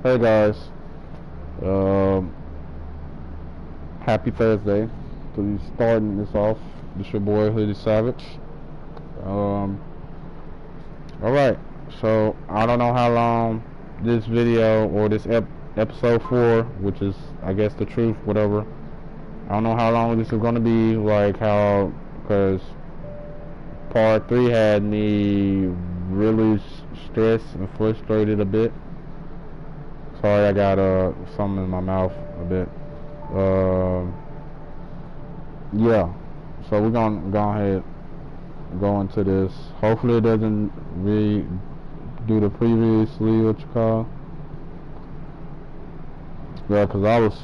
Hey guys, um, happy Thursday. To be starting this off, this your boy Hoodie Savage. Um, all right, so I don't know how long this video or this episode 4, which is I guess the truth, whatever. I don't know how long this is gonna be. Like how, because part 3 had me really stressed and frustrated a bit. Sorry, I got something in my mouth a bit. Um. Yeah, so we're gonna go ahead go into this. Hopefully it doesn't do the previously what you call. Yeah, cause I was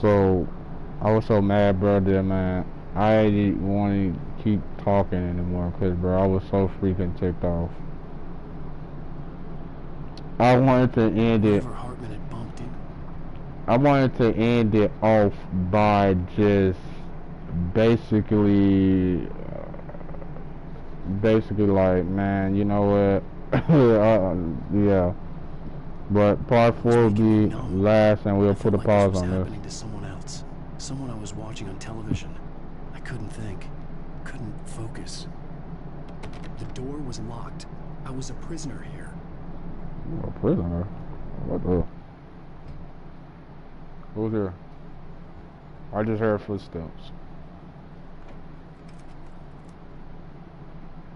so mad, bro. That man, I didn't want to keep talking anymore, cause bro, I was so freaking ticked off. I wanted to end it. Wherever Hartman had bumped in. I wanted to end it off by just basically like, man, you know what? Yeah. But part It was 4 will making me be numb. last, and I we'll put felt a like this pause was on this. happening to someone else. Someone I was watching on television. I couldn't think. Couldn't focus. The door was locked. I was a prisoner here. A prisoner? What the? Who's here? I just heard footsteps.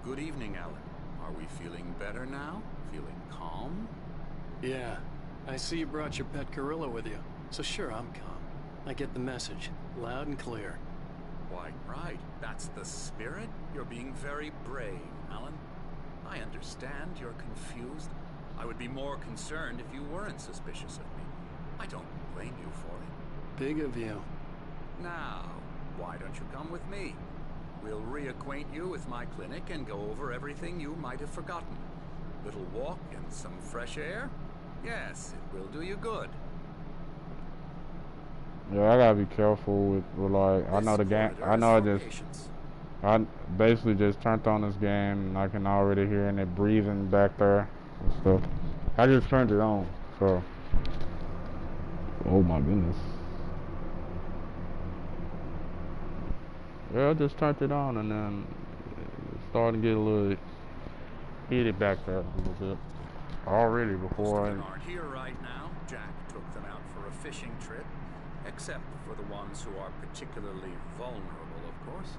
Good evening, Alan. Are we feeling better now? Feeling calm? Yeah. I see you brought your pet gorilla with you. So sure, I'm calm. I get the message. Loud and clear. Quite right. That's the spirit. You're being very brave, Alan. I understand you're confused. I would be more concerned if you weren't suspicious of me. I don't blame you for it. Big of you. Now, why don't you come with me? We'll reacquaint you with my clinic and go over everything you might have forgotten. Little walk and some fresh air? Yes, it will do you good. Yeah, I gotta be careful with like, I know the game. I basically just turned on this game, and I can already hear it breathing back there and stuff. I just turned it on, so. Oh my goodness. Yeah, I just turned it on, and then it started to get a little heated back there a little bit. Already before Most of them aren't here right now. Jack took them out for a fishing trip, except for the ones who are particularly vulnerable, of course.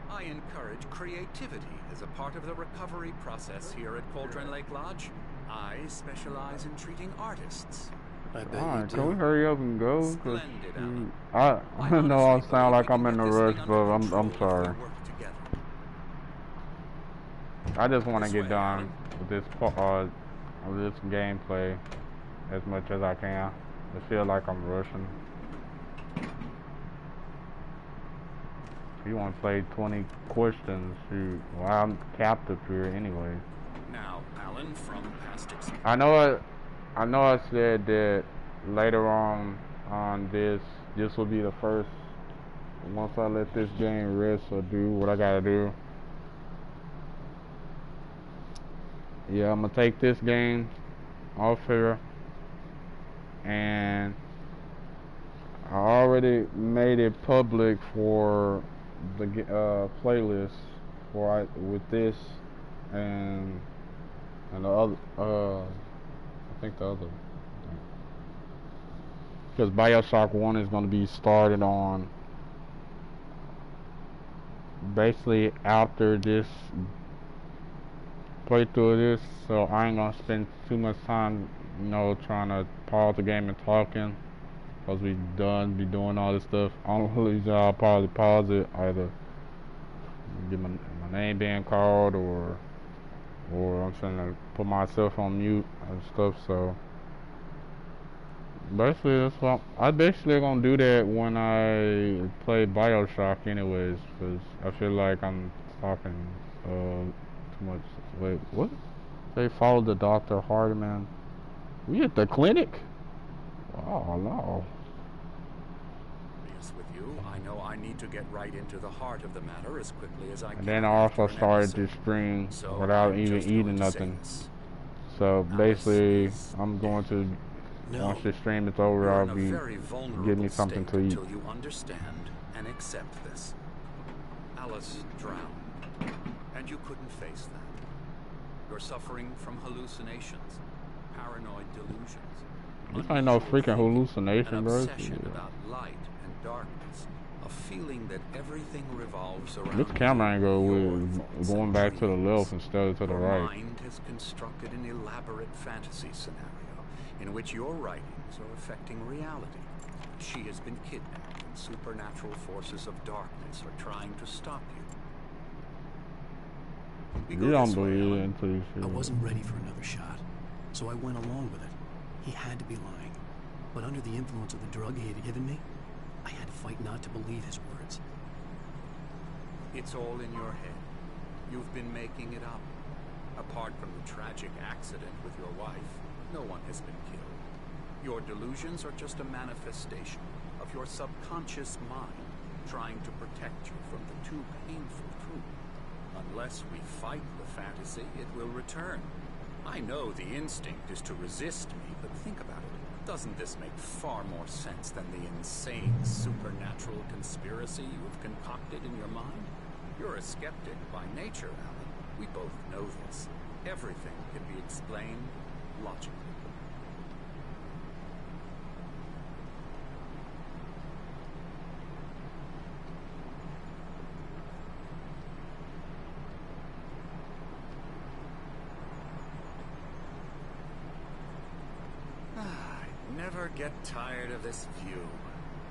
I encourage creativity as a part of the recovery process here at Cauldron Lake Lodge. I specialize in treating artists. I bet Alright, you can we do. hurry up and go? Splendid, Alan. I know I sound like I'm in a rush, but I'm sorry. I just want to get done with this of this gameplay as much as I can. I feel like I'm rushing. If you want to play 20 questions, shoot, well, I'm captive here anyway. Now, Alan, from past experience. I know I said that later on this will be the first, once I let this game rest or do what I gotta do. Yeah, I'm gonna take this game off here, and I already made it public for the playlist with this and the other I think the other, because BioShock 1 is going to be started on basically after this playthrough of this, so I ain't gonna spend too much time, trying to pause the game and talking, because we be doing all this stuff. Only I'll probably pause it, either get my name being called, or I'm trying to put myself on mute and stuff. So basically, that's what I basically gonna do that when I play BioShock, anyways, because I feel like I'm talking too much. Wait, what? They followed the Dr. Hardiman. We at the clinic? Oh no. With you, I know I need to get right into the heart of the matter as quickly as I can. And then I also started this stream without even eating nothing. So basically, I'm going to No. Once this stream is over, You're I'll in a be very vulnerable getting me something state to eat. until you understand and accept this. Alice drowned, and you couldn't face that. You're suffering from hallucinations, paranoid delusions. This ain't no unusual freaking thinking, hallucination, an bro. obsession about light and darkness, a feeling that everything revolves around This camera angle your was thoughts going and back to the dreams. left instead of to the Your right. mind has constructed an elaborate fantasy scenario in which your writings are affecting reality. She has been kidnapped, and supernatural forces of darkness are trying to stop you. We go You don't this way, believe Ellen. into these shit. I wasn't ready for another shot, so I went along with it. He had to be lying. But under the influence of the drug he had given me, I had to fight not to believe his words. It's all in your head. You've been making it up. Apart from the tragic accident with your wife, no one has been killed. Your delusions are just a manifestation of your subconscious mind trying to protect you from the too painful truth. Unless we fight the fantasy, it will return. I know the instinct is to resist me, but think about it. Doesn't this make far more sense than the insane supernatural conspiracy you've concocted in your mind? You're a skeptic by nature, Alan. We both know this. Everything can be explained logically. I never get tired of this view.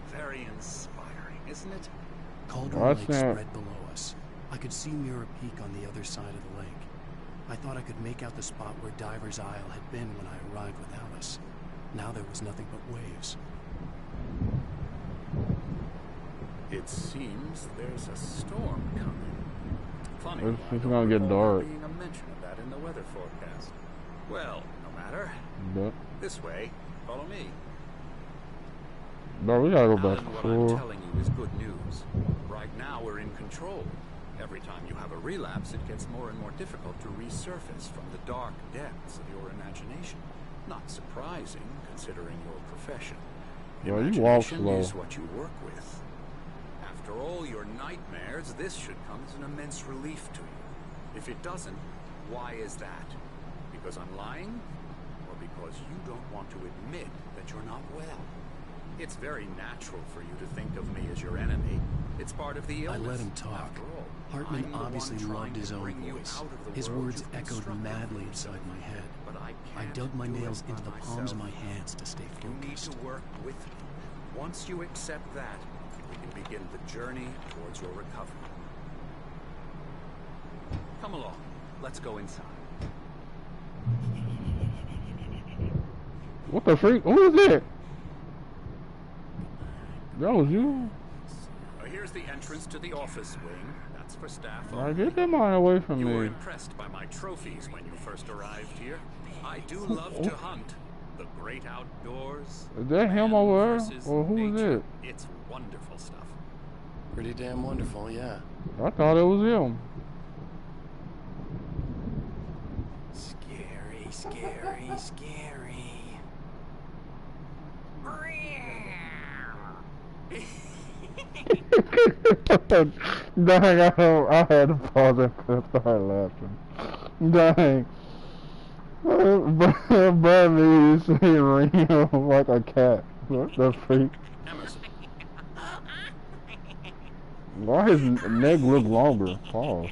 Very inspiring, isn't it? Cauldron That's Lake not- spread below us. I could see Mirror Peak on the other side of the lake. I thought I could make out the spot where Diver's Isle had been when I arrived with Alice. Now there was nothing but waves. It seems there's a storm coming. Funny, It's I don't gonna get recall there dark. being a mention of that in the weather forecast. Well, no matter. But, This way. Follow me. bro, we gotta go Alan, back to what I'm school. telling you is good news. Right now we're in control. Every time you have a relapse, it gets more and more difficult to resurface from the dark depths of your imagination. Not surprising, considering your profession. Yo, you walk Imagination slow. is what you work with. After all your nightmares, this should come as an immense relief to you. If it doesn't, why is that? Because I'm lying? Or because you don't want to admit that you're not well? It's very natural for you to think of me as your enemy. It's part of the I illness. let him talk. After all, Hartman I'm the one obviously trying loved his to own bring you voice. out of the His world words you've echoed constructed madly for inside yourself. my head. But I I can't dug my do it nails by into the palms of my myself. hands to stay You need focused. to work with me. Once you accept that, we can begin the journey towards your recovery. Come along. Let's go inside. What the freak? Who is that? That was you? Here's the entrance to the office wing. That's for staff Now only. get that mind away from You were me. impressed by my trophies when you first arrived here. I do love to hunt. The great outdoors. Is that him man over there? versus Or who is nature. it? It's wonderful stuff. Pretty damn wonderful, yeah. I thought it was him. Scary, scary, scary. Dang, I had to pause it and start laughing. Dang. Bradley is ring like a cat. What the freak? Emerson, Why his neck look longer? Pause.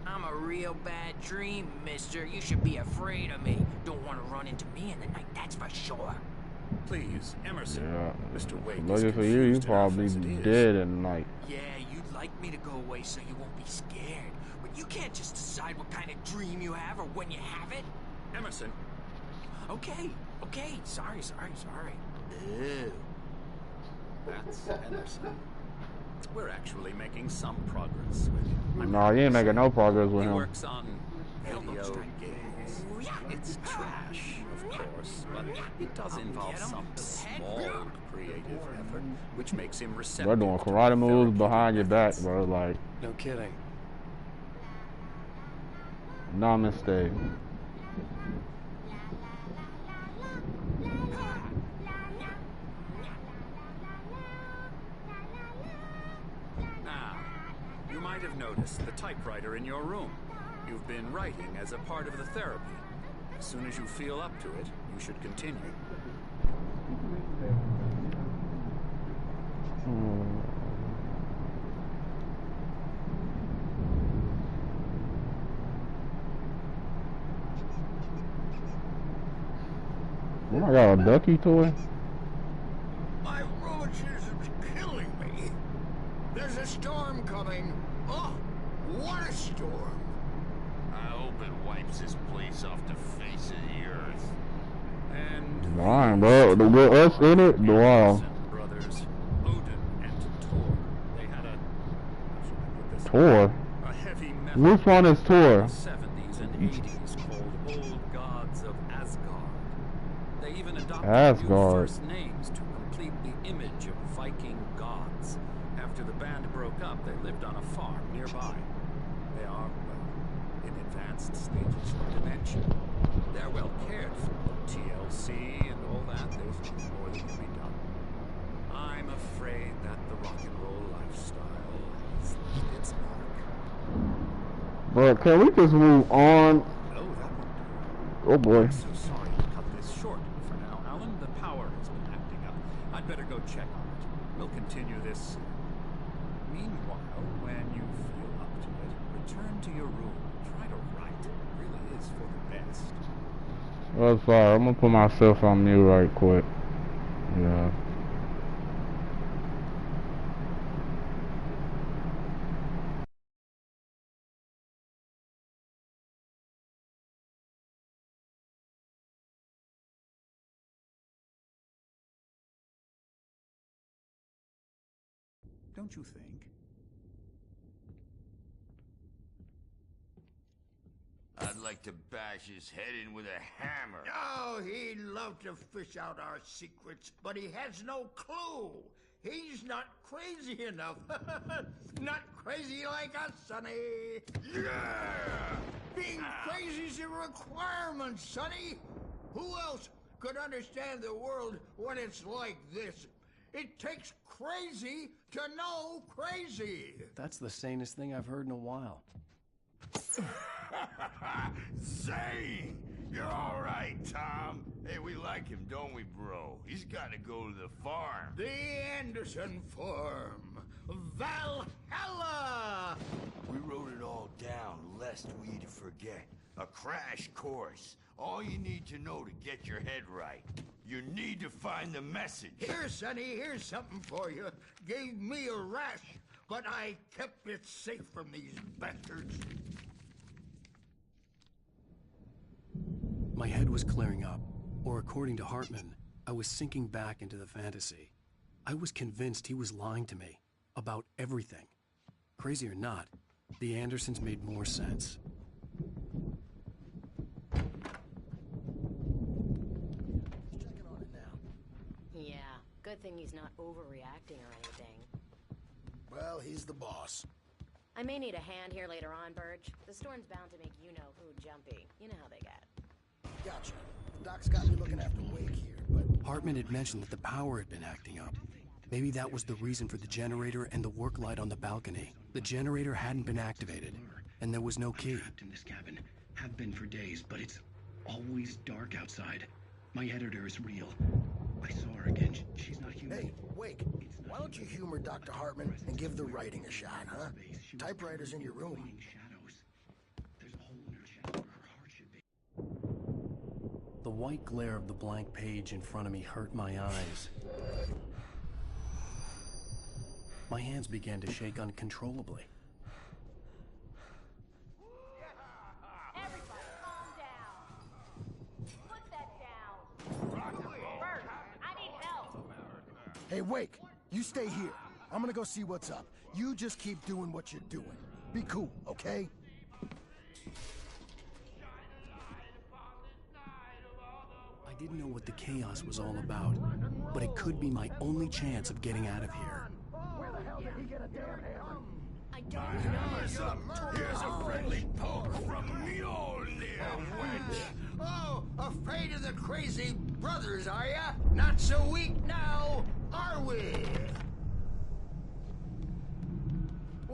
I'm a real bad dream, mister. You should be afraid of me. Don't want to run into me in the night, that's for sure. please, Emerson. Yeah. Mr. Wake is Lucky for you, you confused enough probably as it is. dead at night. Yeah, you'd like me to go away so you won't be scared. But you can't just decide what kind of dream you have or when you have it. Emerson, Okay, sorry. Ew. that's Emerson. We're actually making some progress with him. Nah, you ain't making no progress with He him. works on video games. It's trash, of course, but it does involve some small creative effort, which makes him receptive. We're doing to karate moves therapeutic behind your back, methods. bro. Like, No kidding. namaste. might have noticed the typewriter in your room. You've been writing as a part of the therapy. As soon as you feel up to it, you should continue. Oh my god, a ducky toy? My rheumatism's killing me. There's a storm coming. Oh, what a storm. I hope it wipes this place off the face of the earth. And Wow, bro. With us in it, wow. brothers, Odin and Thor. They had a, how should I put this? Tor? A heavy metal Which one is Tor? 70s and 80s called Old Gods of Asgard. They even adopted new Asgard. first names to complete the image of Viking gods. After the band broke up, they lived on a farm nearby. They are, well, in advanced stages of dementia. They're well cared for. TLC and all that, there's nothing more that can be done. I'm afraid that the rock and roll lifestyle has left its mark. Bro, can we just move on? Oh, that would do. Oh boy. I'm so sorry to cut this short for now, Alan. The power has been acting up. I'd better go check on it. We'll continue this soon. Meanwhile, when you feel up to it, return to your room. Try to write. It really is for the best. Well, sorry, I'm gonna put myself on mute right quick. Yeah. Don't you think? I'd like to bash his head in with a hammer. Oh, he'd love to fish out our secrets, but he has no clue. He's not crazy enough. Not crazy like us, Sonny. Yeah! Being crazy's a requirement, Sonny. Who else could understand the world when it's like this? It takes crazy to know crazy. That's the sanest thing I've heard in a while. Zane! You're all right, Tom. Hey, we like him, don't we, bro? He's got to go to the farm. The Anderson Farm. Valhalla! We wrote it all down, lest we forget. A crash course. All you need to know to get your head right. You need to find the message. Here, Sonny, here's something for you. Gave me a rash, but I kept it safe from these bastards. My head was clearing up, or according to Hartman, I was sinking back into the fantasy. I was convinced he was lying to me about everything. Crazy or not, the Andersons made more sense. Checking on it now. Yeah, good thing he's not overreacting or anything. Well, he's the boss. I may need a hand here later on, Birch. The storm's bound to make you-know-who jumpy. You know how they get. Gotcha. Doc's got me looking after Wake here, but... Hartman had mentioned that the power had been acting up. Maybe that was the reason for the generator and the work light on the balcony. The generator hadn't been activated, and there was no key. Trapped in this cabin. Have been for days, but it's always dark outside. My editor is real. I saw her again. She's not human. Hey, Wake, why don't you humor Dr. Hartman and give the writing a shot, huh? Typewriter's in your room. Shadows. There's a hole in her chest where her heart should be. The white glare of the blank page in front of me hurt my eyes. My hands began to shake uncontrollably. Everybody, calm down. Put that down. Bert, I need help. Hey, Wake, you stay here. I'm gonna go see what's up. You just keep doing what you're doing. Be cool, okay? I didn't know what the chaos was all about, but it could be my only chance of getting out of here. I don't know. Hammer's up. Here's a friendly poke from Mjolnir, wench. Oh, afraid of the crazy brothers, are ya? Not so weak now, are we?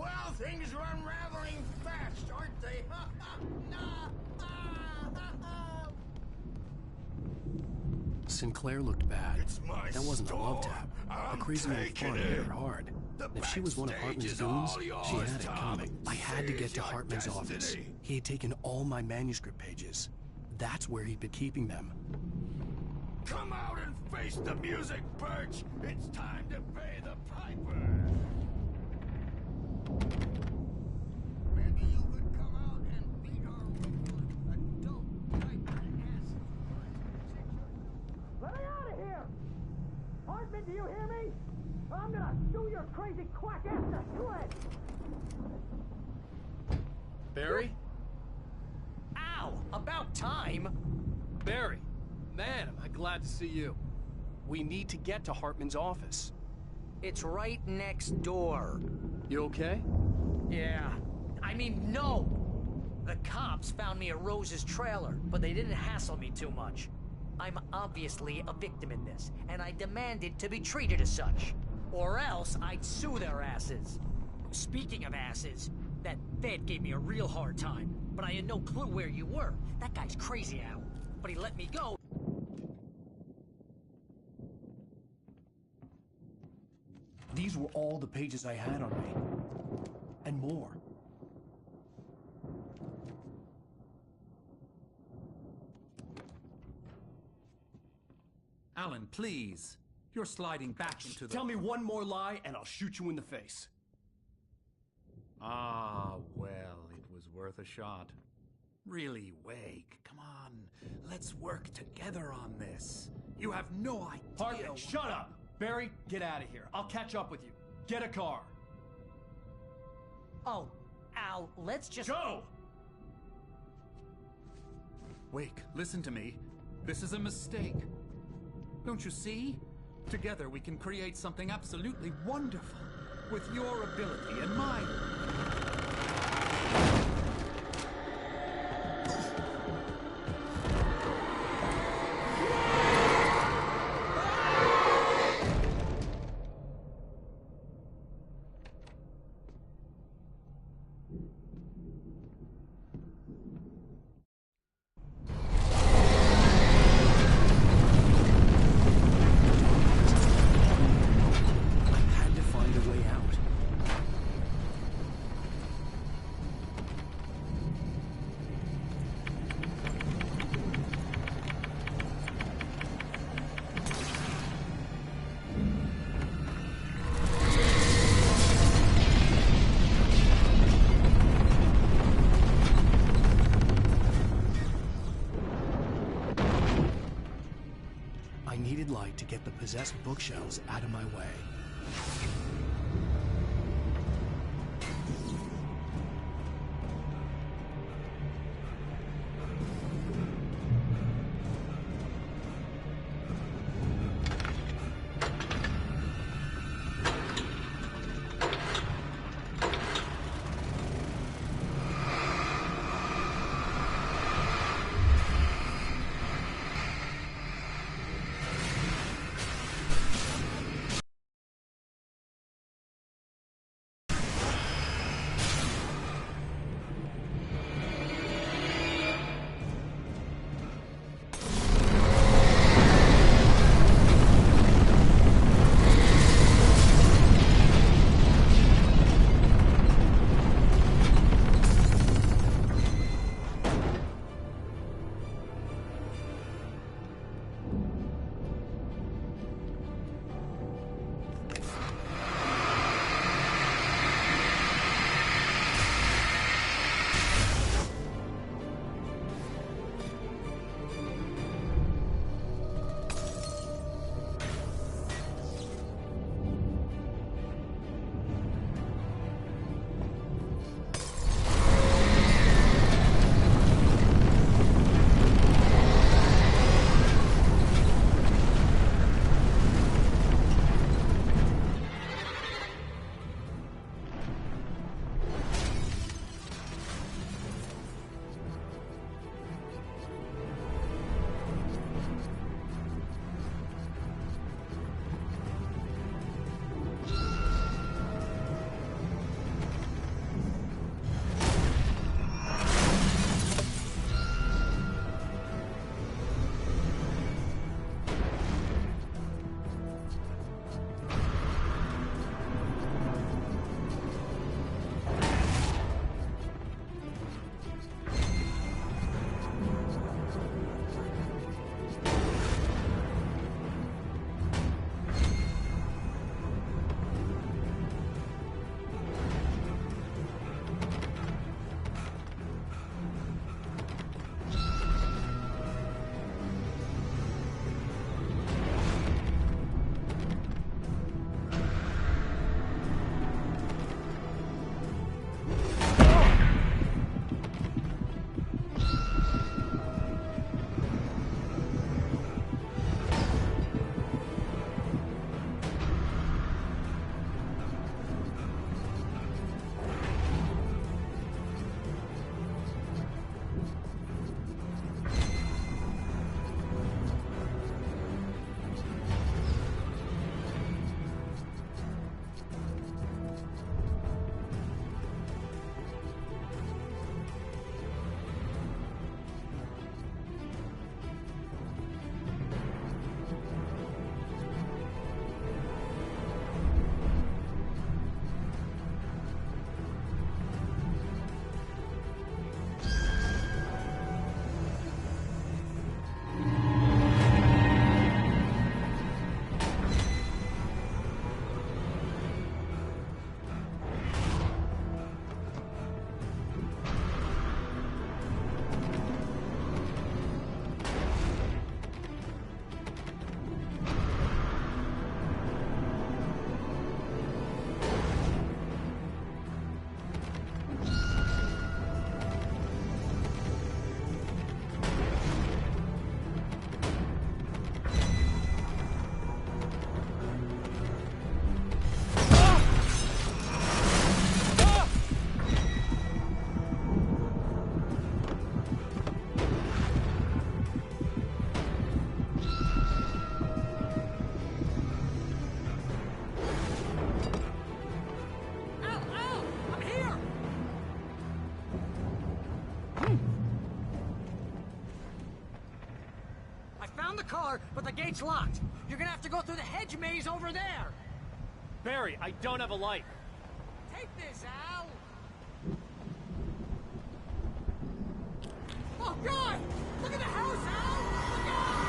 Well, things are unraveling fast, aren't they? Sinclair looked bad. It's my That wasn't a love tap. I'm The crazy old taking fart it. hit her hard. If she was one of Hartman's goons, she had it coming. I had to get to Hartman's office. He had taken all my manuscript pages. That's where he'd been keeping them. Come out and face the music, Birch! It's time to pay the piper! Maybe you could come out and beat our regular adult type ass. Let me out of here! Hartman, do you hear me? I'm gonna sue your crazy quack ass to shreds! Barry? Ow! About time! Barry! Man, am I glad to see you. We need to get to Hartman's office. It's right next door. You okay? Yeah. I mean, no! The cops found me at Rose's trailer, but they didn't hassle me too much. I'm obviously a victim in this, and I demanded to be treated as such. Or else I'd sue their asses. Speaking of asses, that Fed gave me a real hard time, but I had no clue where you were. That guy's crazy, Al. But he let me go. These were all the pages I had on me. And more. Alan, please. You're sliding back into the... Tell me one more lie and I'll shoot you in the face. Ah, well, it was worth a shot. Really, Wake, come on. Let's work together on this. You have no idea... Hartman, shut up! Barry, get out of here. I'll catch up with you. Get a car. Oh, Al, let's just... Go! Wake, listen to me. This is a mistake. Don't you see? Together we can create something absolutely wonderful. With your ability and mine. I needed light to get the possessed bookshelves out of my way. car, but the gate's locked. You're gonna have to go through the hedge maze over there. Barry, I don't have a light. Take this, Al. Oh, God! Look at the house, Al! Look out!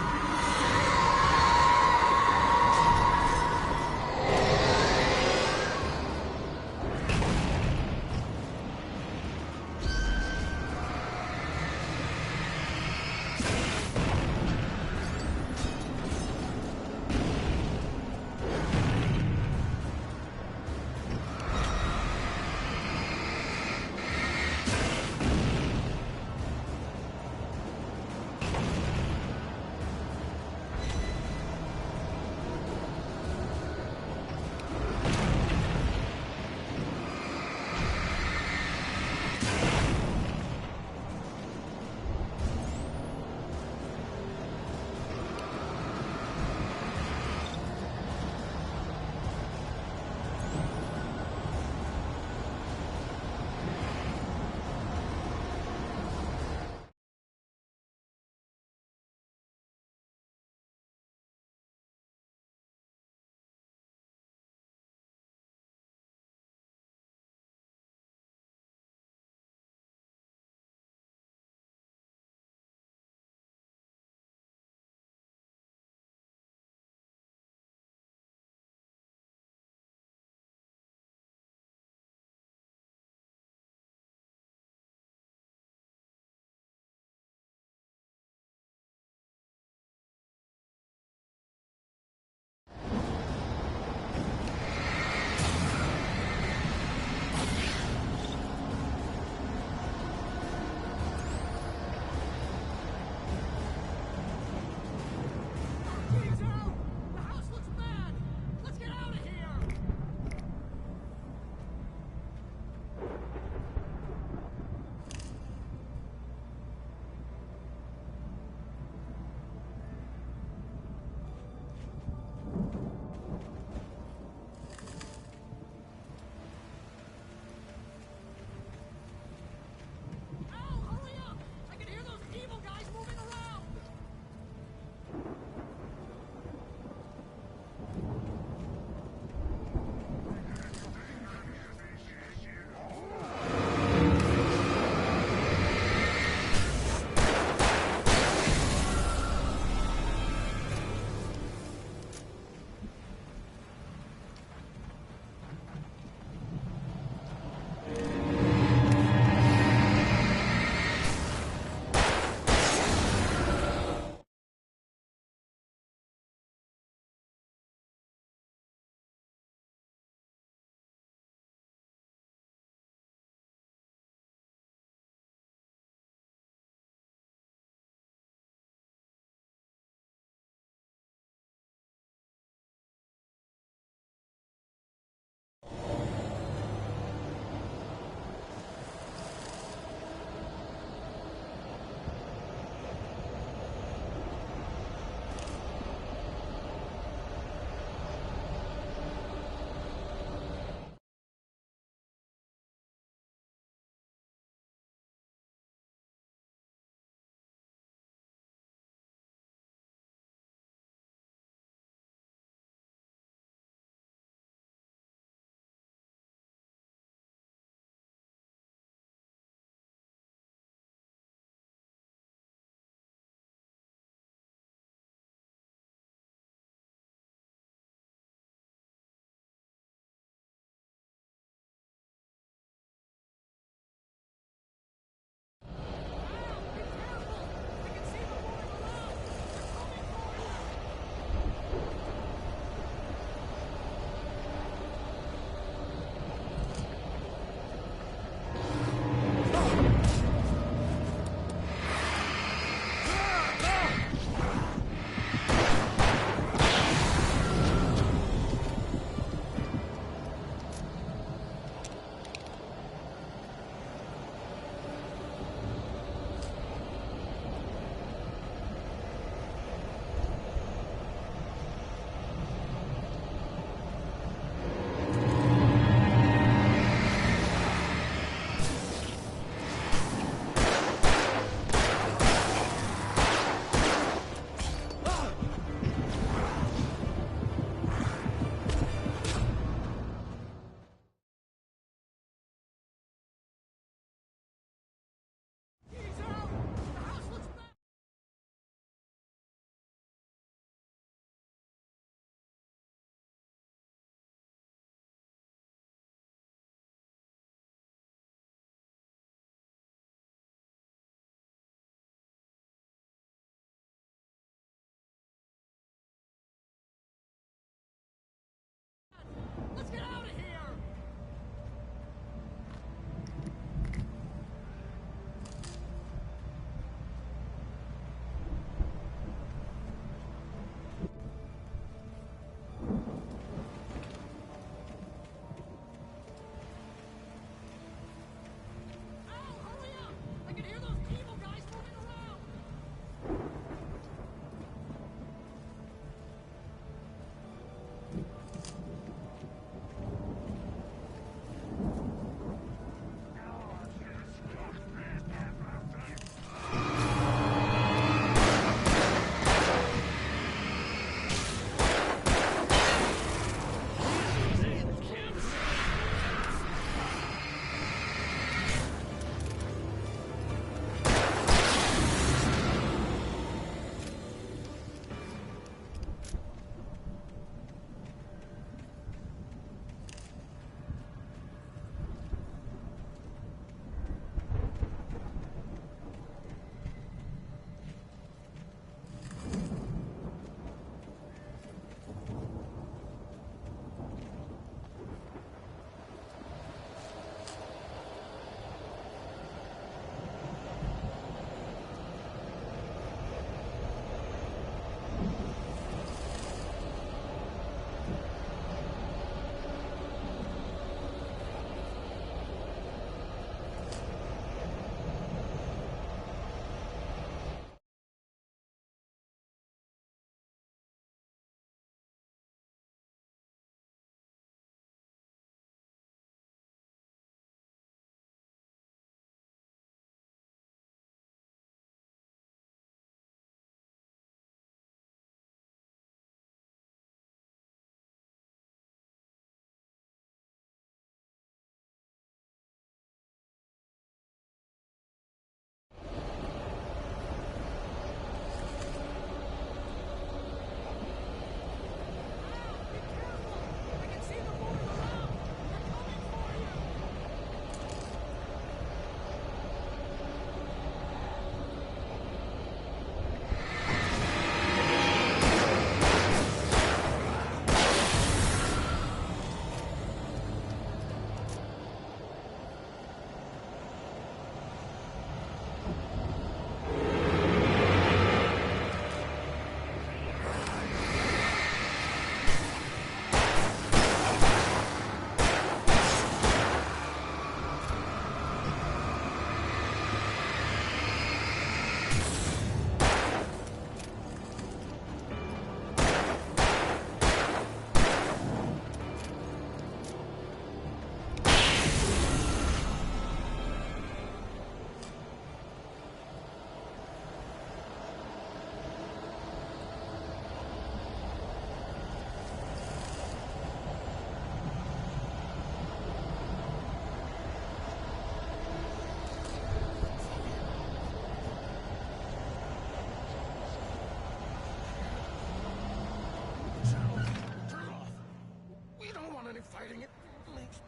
fighting it makes me...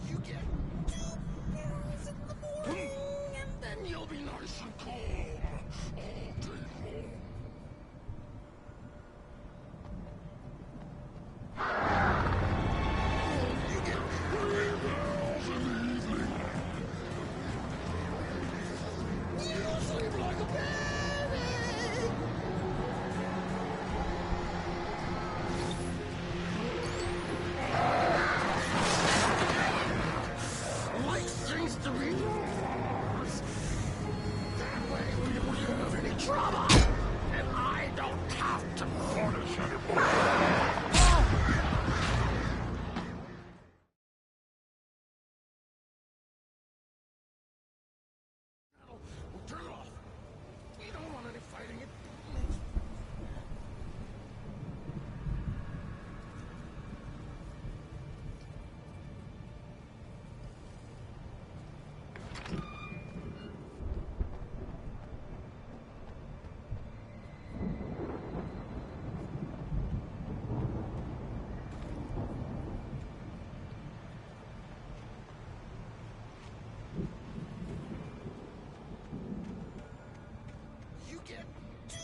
You get 2 pills in the morning, and then you'll be nice and calm all day long. You get 3 pills in the evening. You sleep like a baby. Life seems to be yours. That way we don't have any trouble. And I don't have to punish anymore. We'll turn it off. We don't want any fighting. It makes... You get 2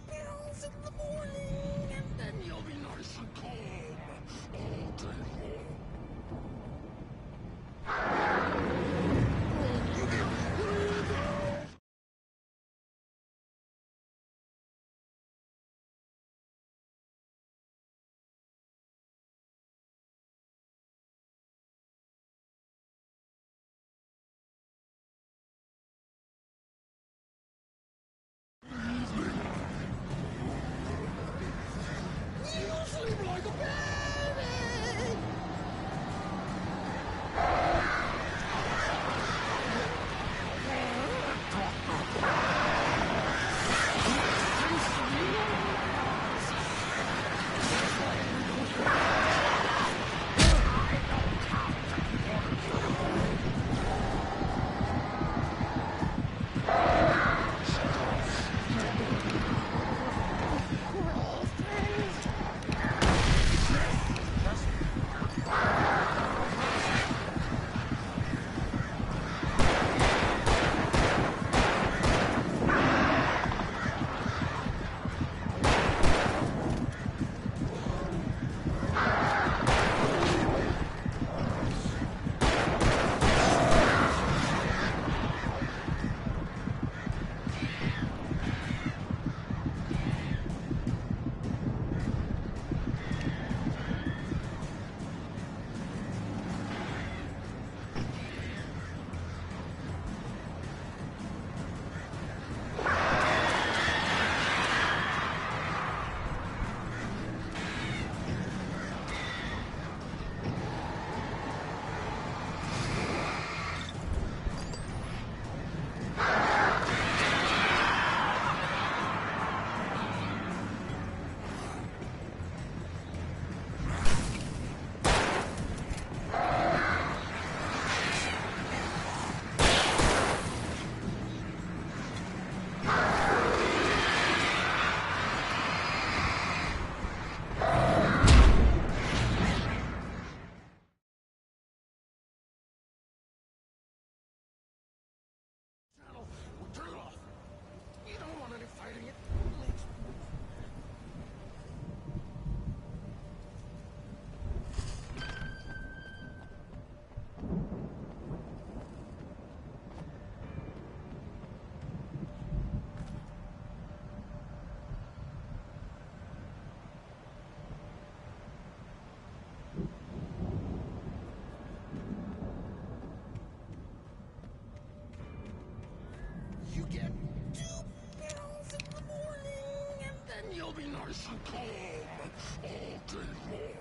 pills in the morning, and then you'll be nice and calm all day long. You get 3 pills. You sleep like a baby. We'll turn it off. We don't want any fighting. It makes... You get 2 pills in the morning, and then you'll be nice and calm all day long.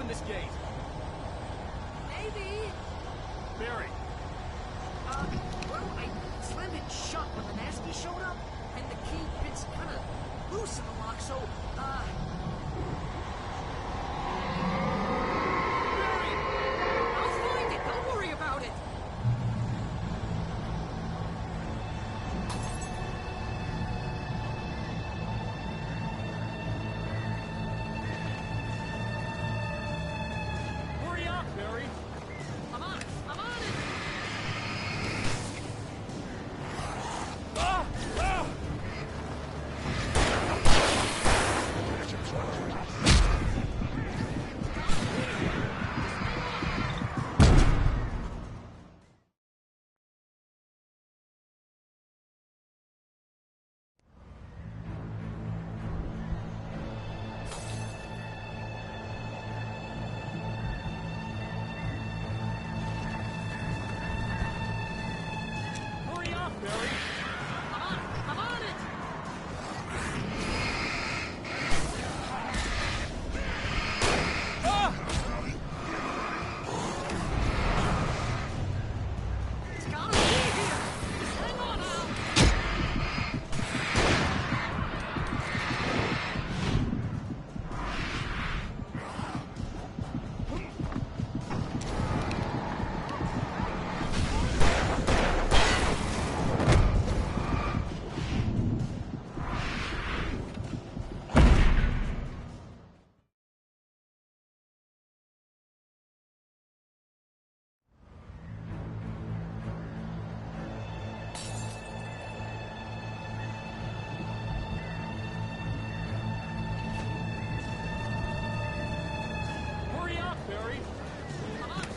open this gate? Maybe. Barry. Well, I slammed it shut when the Nasty showed up, and the key fits kind of loose in the lock, so, Barry! I'll find it! Don't worry about it! Hurry up, Barry! I'm on it! I'm on it! Ah! Ah! Hurry up, Barry! I'm on it! Ah! It's gotta be here! Hang on now! Hurry up, Barry! I'm on it!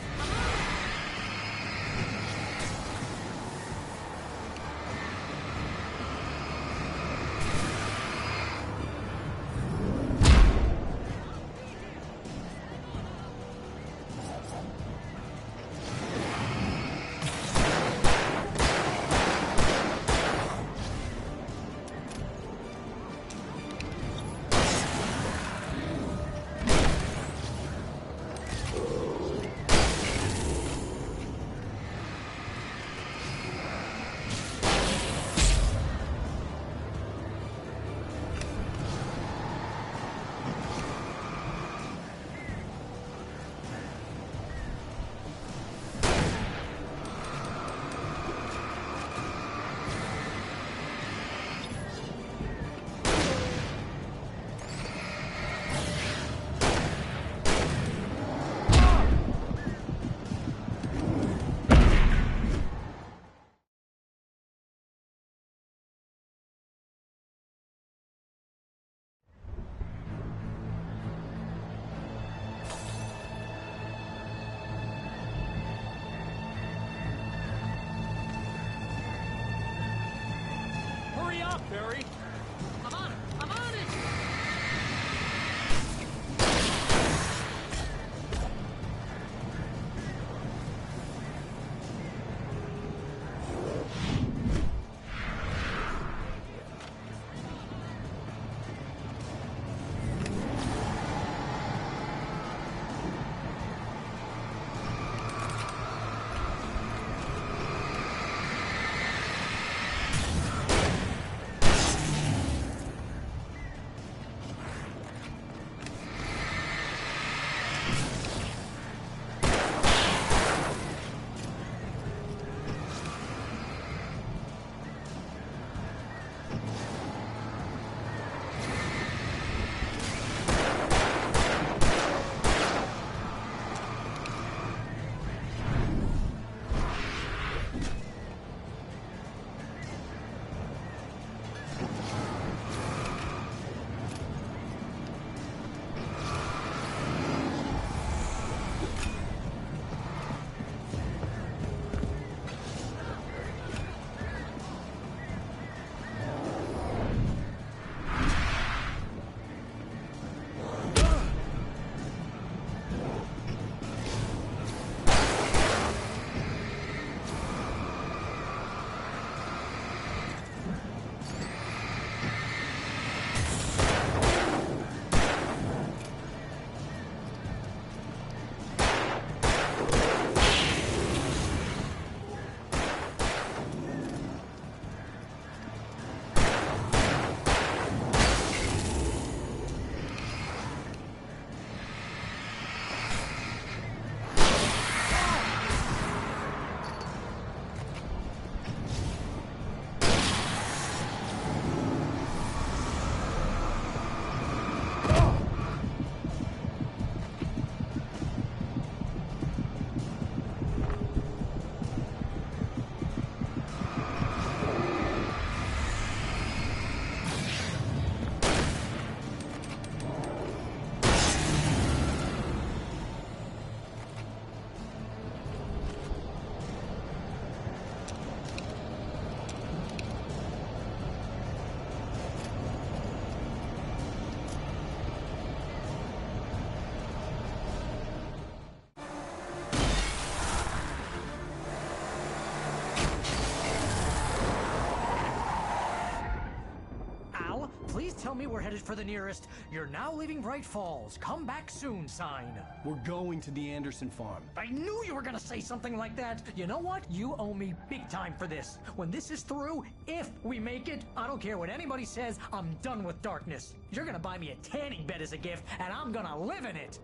I'm on it! Hurry up, Barry! I'm on it! I'm on it! tell me we're headed for the nearest "You're now leaving Bright Falls. Come back soon" sign. We're going to the Anderson farm. I knew you were gonna say something like that. You know what? You owe me big time for this. When this is through, if we make it, I don't care what anybody says, I'm done with darkness. You're gonna buy me a tanning bed as a gift, and I'm gonna live in it.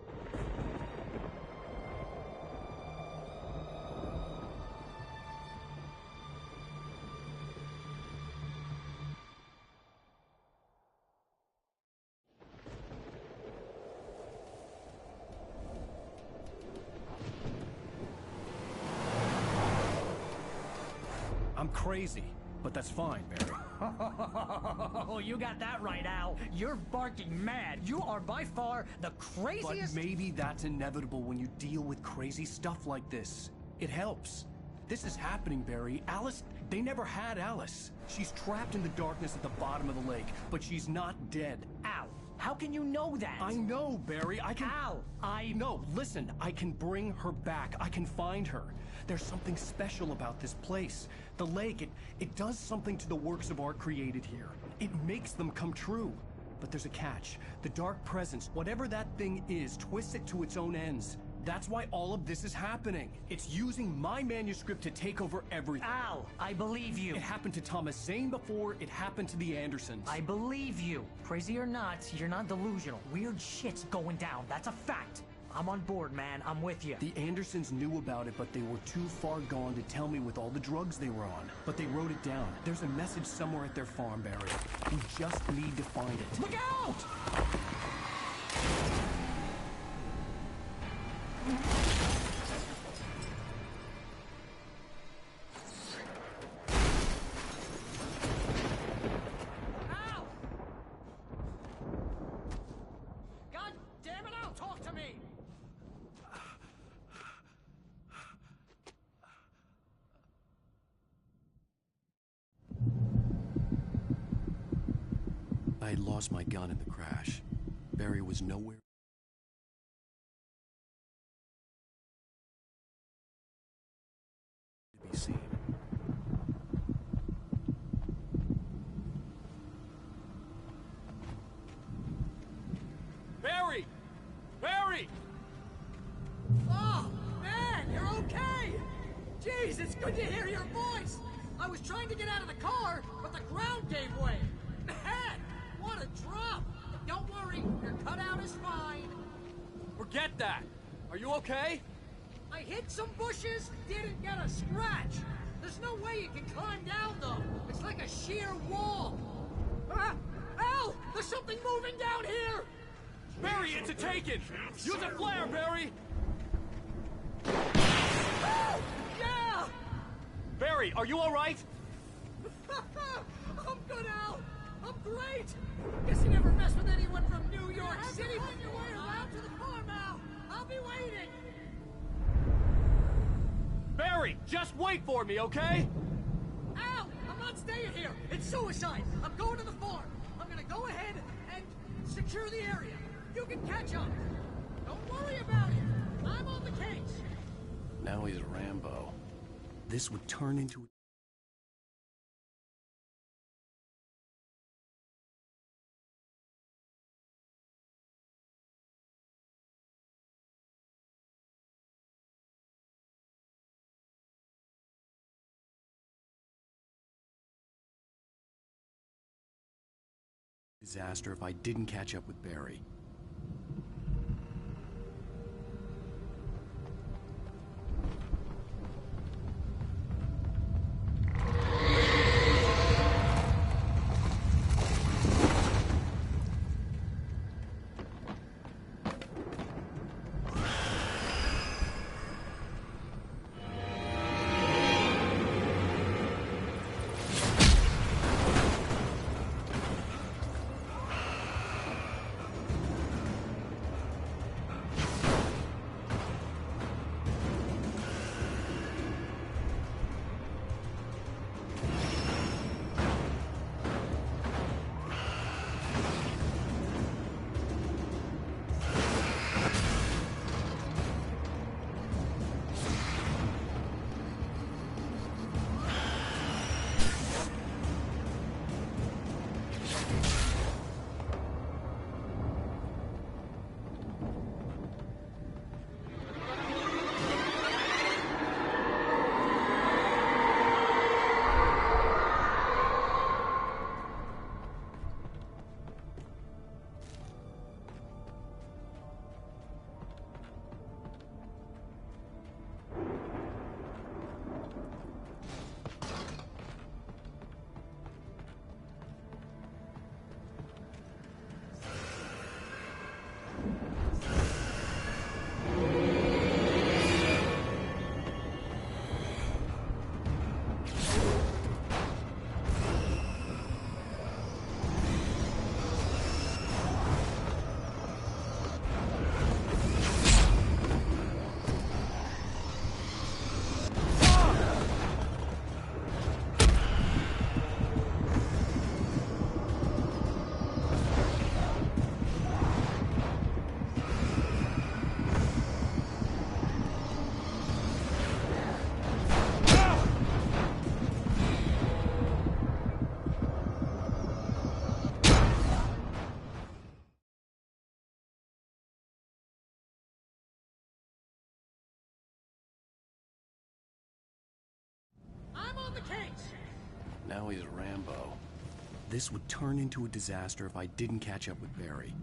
I'm crazy, but that's fine, Barry. Oh, you got that right, Al. You're barking mad. You are by far the But craziest... maybe that's inevitable when you deal with crazy stuff like this. It helps. This is happening, Barry. Alice, they never had Alice. She's trapped in the darkness at the bottom of the lake, but she's not dead. Al, how can you know that? I know, Barry. I can... Al, No, listen. I can bring her back. I can find her. There's something special about this place. The lake, it does something to the works of art created here. It makes them come true. But there's a catch. The dark presence, whatever that thing is, twists it to its own ends. That's why all of this is happening. It's using my manuscript to take over everything. Al, I believe you. It happened to Thomas Zane before it happened to the Andersons. I believe you. Crazy or not, you're not delusional. Weird shit's going down. That's a fact. I'm on board, man. I'm with you. The Andersons knew about it, but they were too far gone to tell me with all the drugs they were on. But they wrote it down. There's a message somewhere at their farm, Barry. We just need to find it. Look out! Al! God damn it, Al, talk to me! I had lost my gun in the crash. Barry was nowhere to be seen. Barry! Barry! Oh, man, you're okay! Jeez, it's good to hear your voice! I was trying to get out of the car, but the ground gave way! Man, what a drop! Don't worry, your cutout is fine. Forget that! Are you okay? I hit some bushes, didn't get a scratch. There's no way you can climb down, though. It's like a sheer wall. Al! There's something moving down here! Barry, it's a taken! Use a flare, Barry! Oh, yeah! Barry, are you alright? I'm good, Al. I'm great. Guess you never mess with anyone from New York City. Find your way around to the farm, Al. I'll be waiting. Barry, just wait for me, okay? Al, I'm not staying here. It's suicide. I'm going to the farm. I'm gonna go ahead and secure the area. You can catch up. Don't worry about it. I'm on the case. Now he's Rambo. This would turn into... disaster if I didn't catch up with Barry. Now he's Rambo. This would turn into a disaster if I didn't catch up with Barry.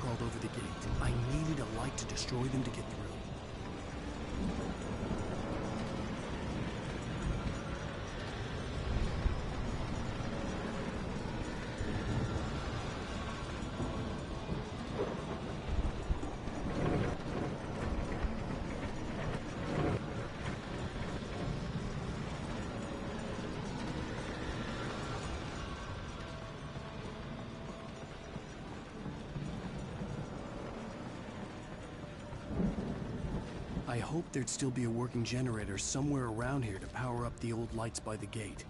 Crawled over the gate. I needed a light to destroy them to get through. I hoped there'd still be a working generator somewhere around here to power up the old lights by the gate.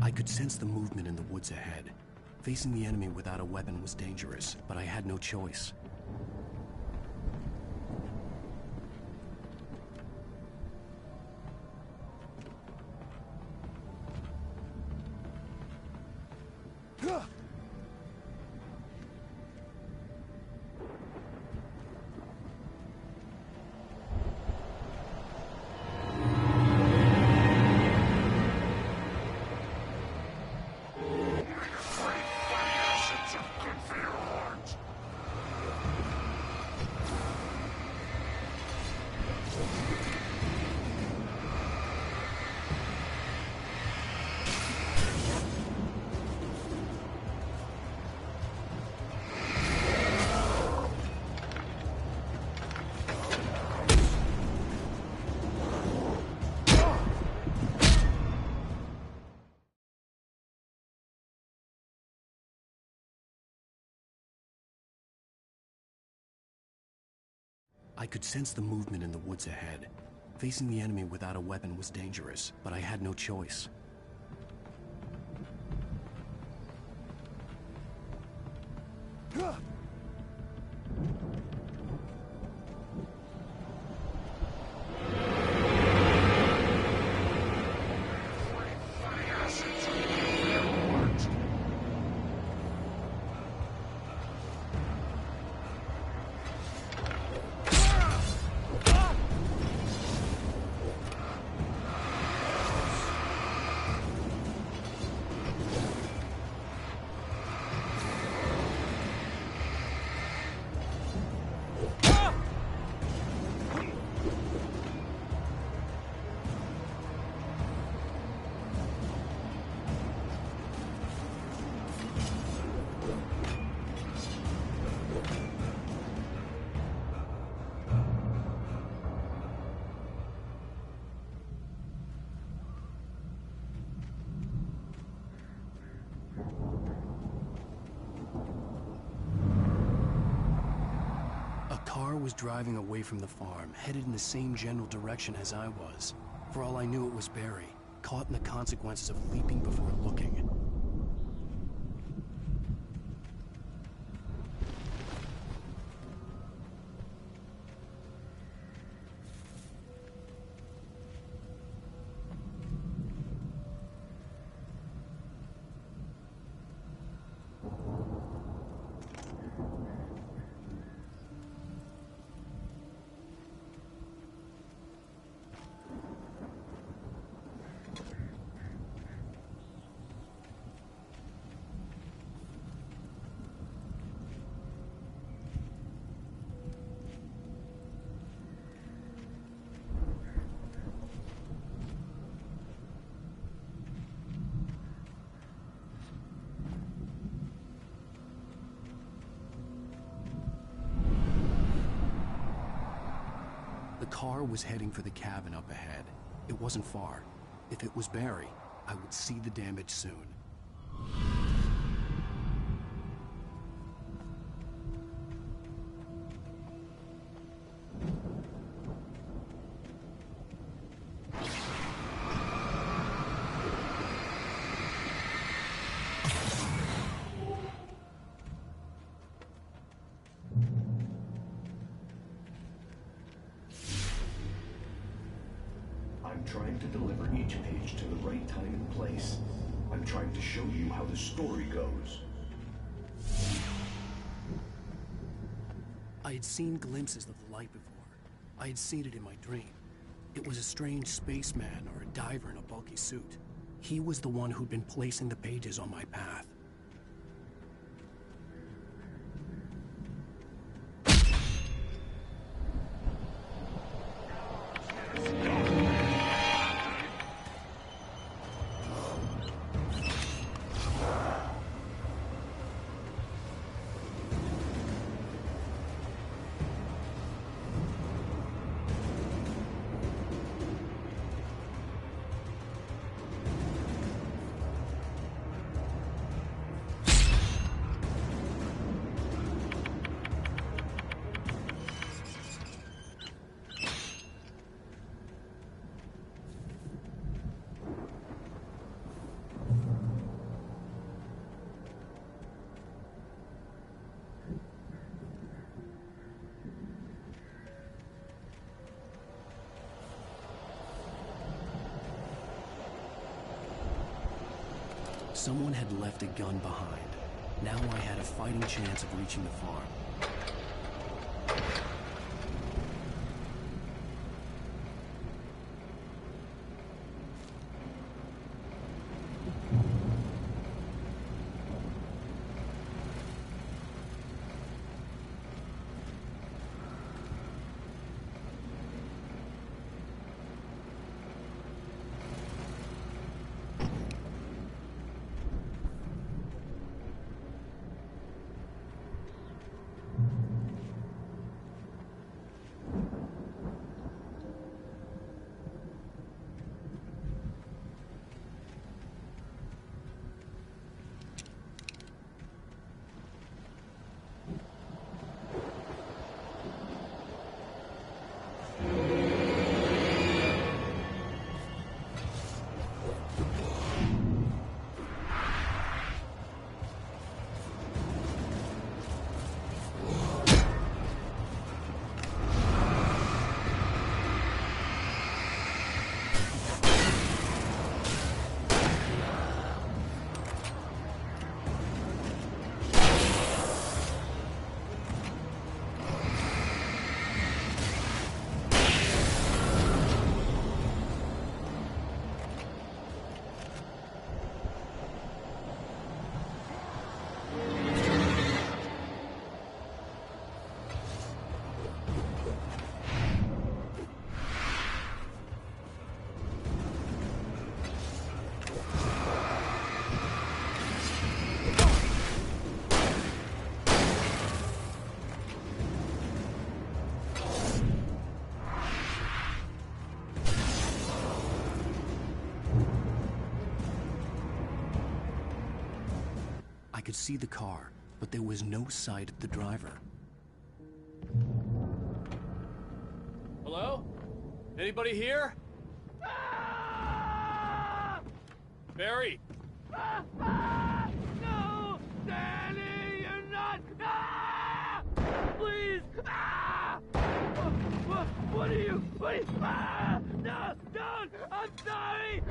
I could sense the movement in the woods ahead. Facing the enemy without a weapon was dangerous, but I had no choice. I could sense the movement in the woods ahead. Facing the enemy without a weapon was dangerous, but I had no choice. Was driving away from the farm, headed in the same general direction as I was. For all I knew, it was Barry, caught in the consequences of leaping before looking. The car was heading for the cabin up ahead. It wasn't far. If it was Barry, I would see the damage soon. I'm trying to deliver each page to the right time and place. I'm trying to show you how the story goes. I had seen glimpses of the light before. I had seen it in my dream. It was a strange spaceman or a diver in a bulky suit. He was the one who'd been placing the pages on my path. Someone had left a gun behind. Now I had a fighting chance of reaching the farm. could see the car, but there was no sight of the driver. Hello? Anybody here? Barry! No! Danny, you're not... Please! What are you... No! Don't! I'm sorry!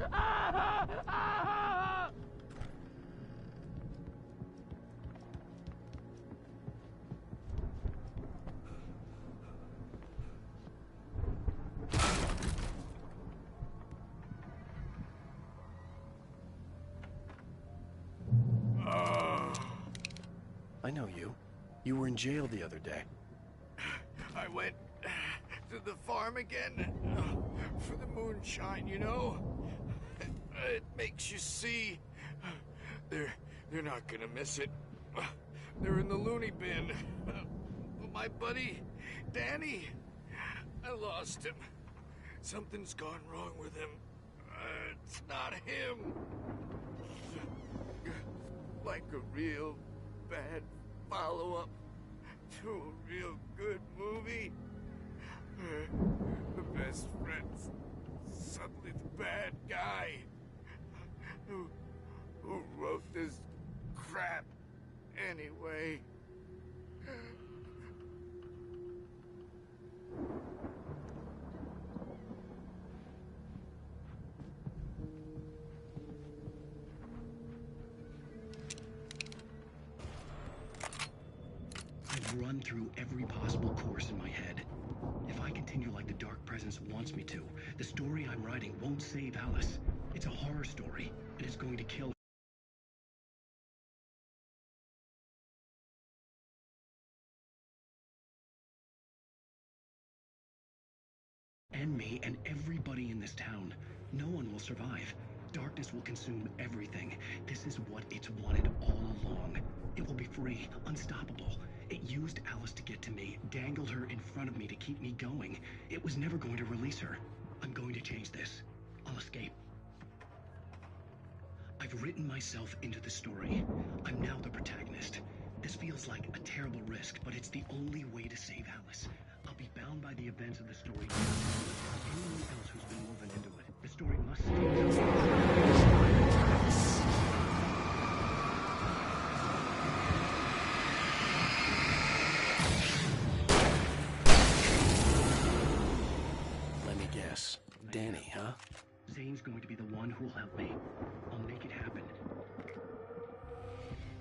I know you. You were in jail the other day. I went to the farm again for the moonshine, you know? It makes you see. They're not gonna miss it. They're in the loony bin. My buddy, Danny, I lost him. Something's gone wrong with him. It's not him. Like a real bad follow-up to a real good movie. The best friend's suddenly the bad guy. Who wrote this crap anyway? I've run through every possible course in my head. If I continue like the Dark Presence wants me to, the story I'm writing won't save Alice. It's a horror story, and it's going to kill and me and everybody in this town. No one will survive. Darkness will consume everything. This is what it's wanted all along. It will be free, unstoppable. It used Alice to get to me, dangled her in front of me to keep me going. It was never going to release her. I'm going to change this. I'll escape. I've written myself into the story. I'm now the protagonist. This feels like a terrible risk, but it's the only way to save Alice. I'll be bound by the events of the story. Anyone else who's been woven into it. The story must stay. Let me guess. Danny, huh? Zane's going to be the one who'll help me. I'll make it happen.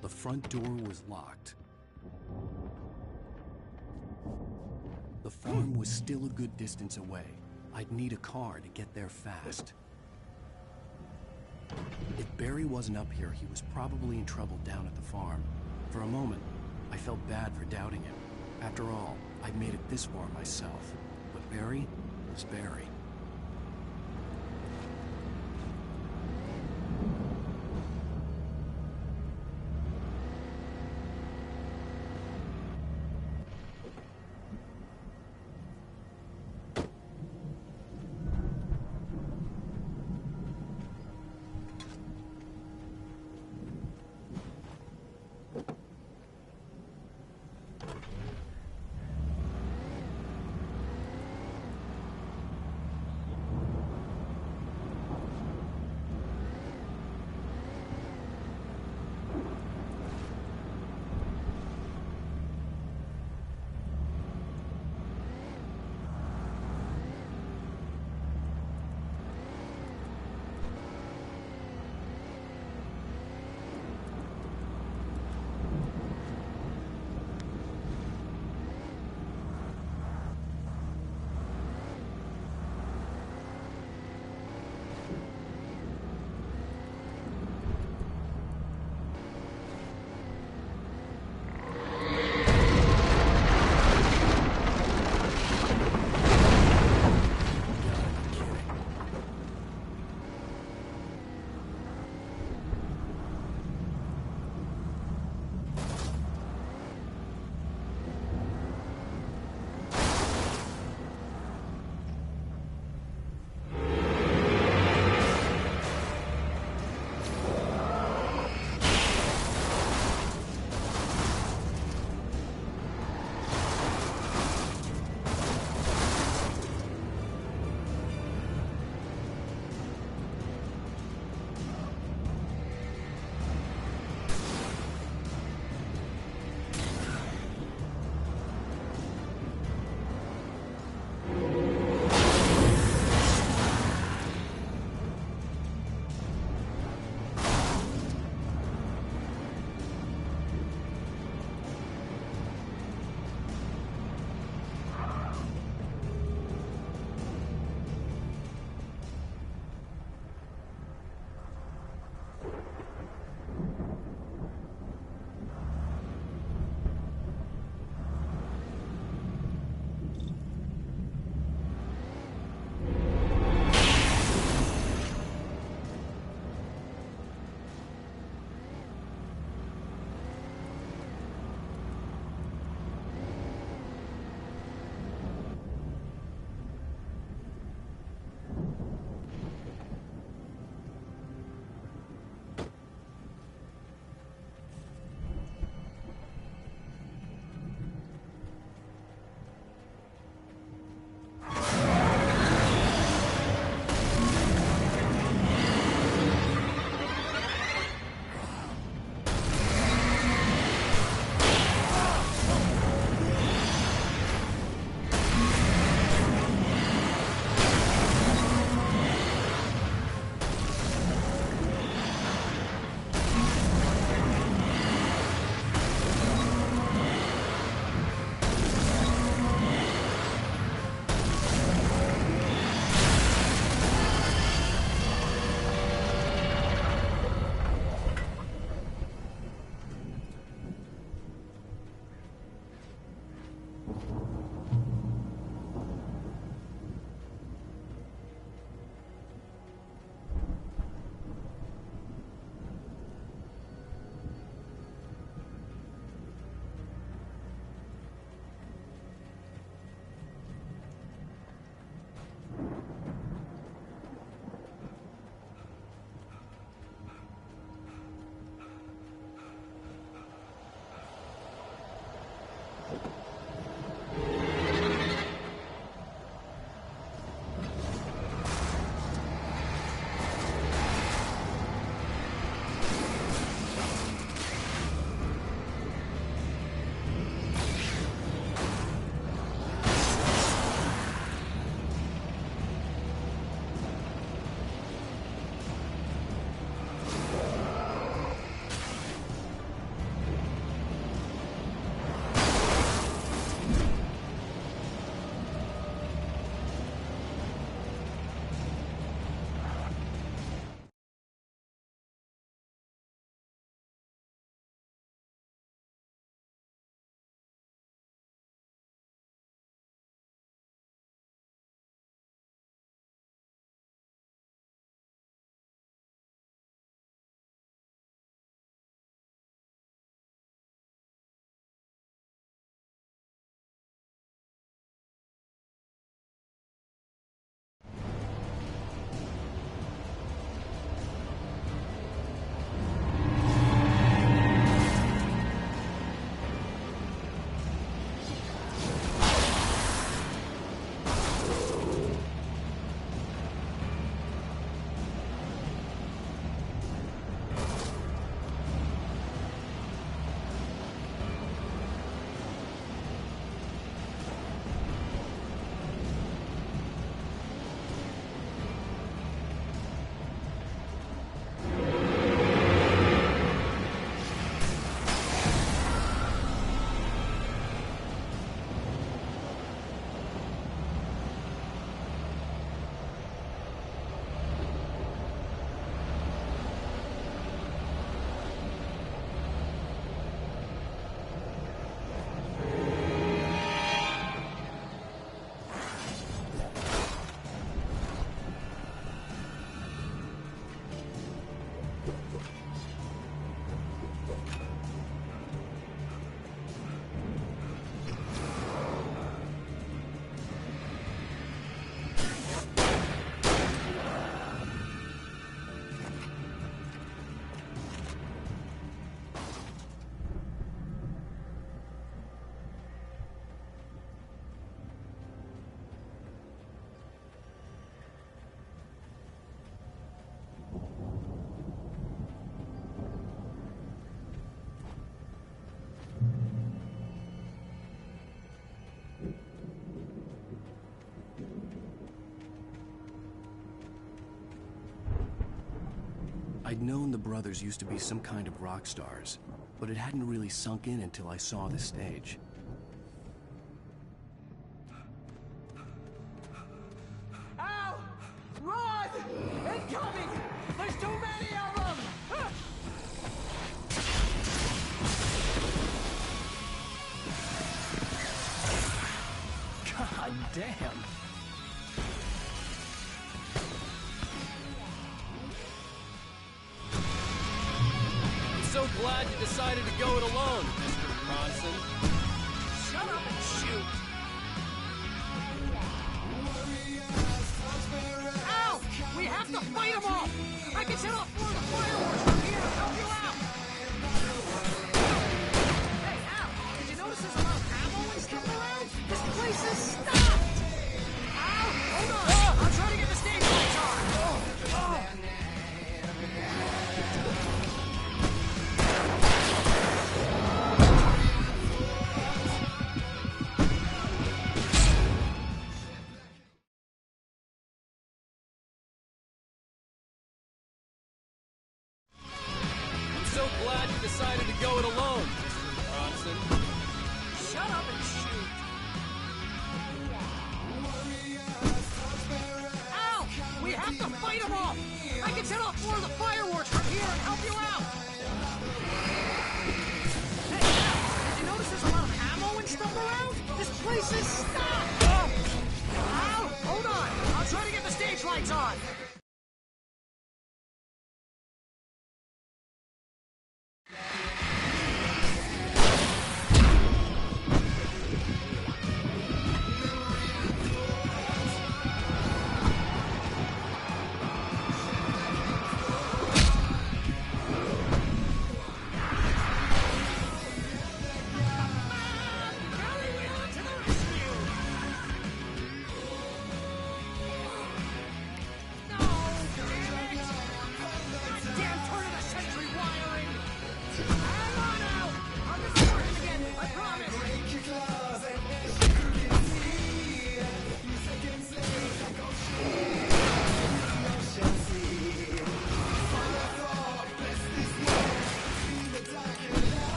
The front door was locked. The farm was still a good distance away. I'd need a car to get there fast. If Barry wasn't up here, he was probably in trouble down at the farm. For a moment, I felt bad for doubting him. After all, I'd made it this far myself. But Barry was Barry. I'd known the brothers used to be some kind of rock stars, but it hadn't really sunk in until I saw the stage. Ow! Run! Incoming! There's too many of them! God damn! I'm so glad you decided to go it alone, Mr. Bronson. Shut up and shoot! Ow! We have to fight them all! I can set off more of the fireworks from here and help you out! Hey, Al! Did you notice there's a lot of ammo and stuff around? This place is stopped! Ow! Hold on! I'm trying to get the stage lights on! I'm so glad you decided to go it alone, Mr. Bronson. Shut up and shoot! Ow! We have to fight them all! I can set off more of the fireworks from here and help you out! Hey, Al! Did you notice there's a lot of ammo and stuff around? This place is stopped! Ow! Hold on! I'll try to get the stage lights on!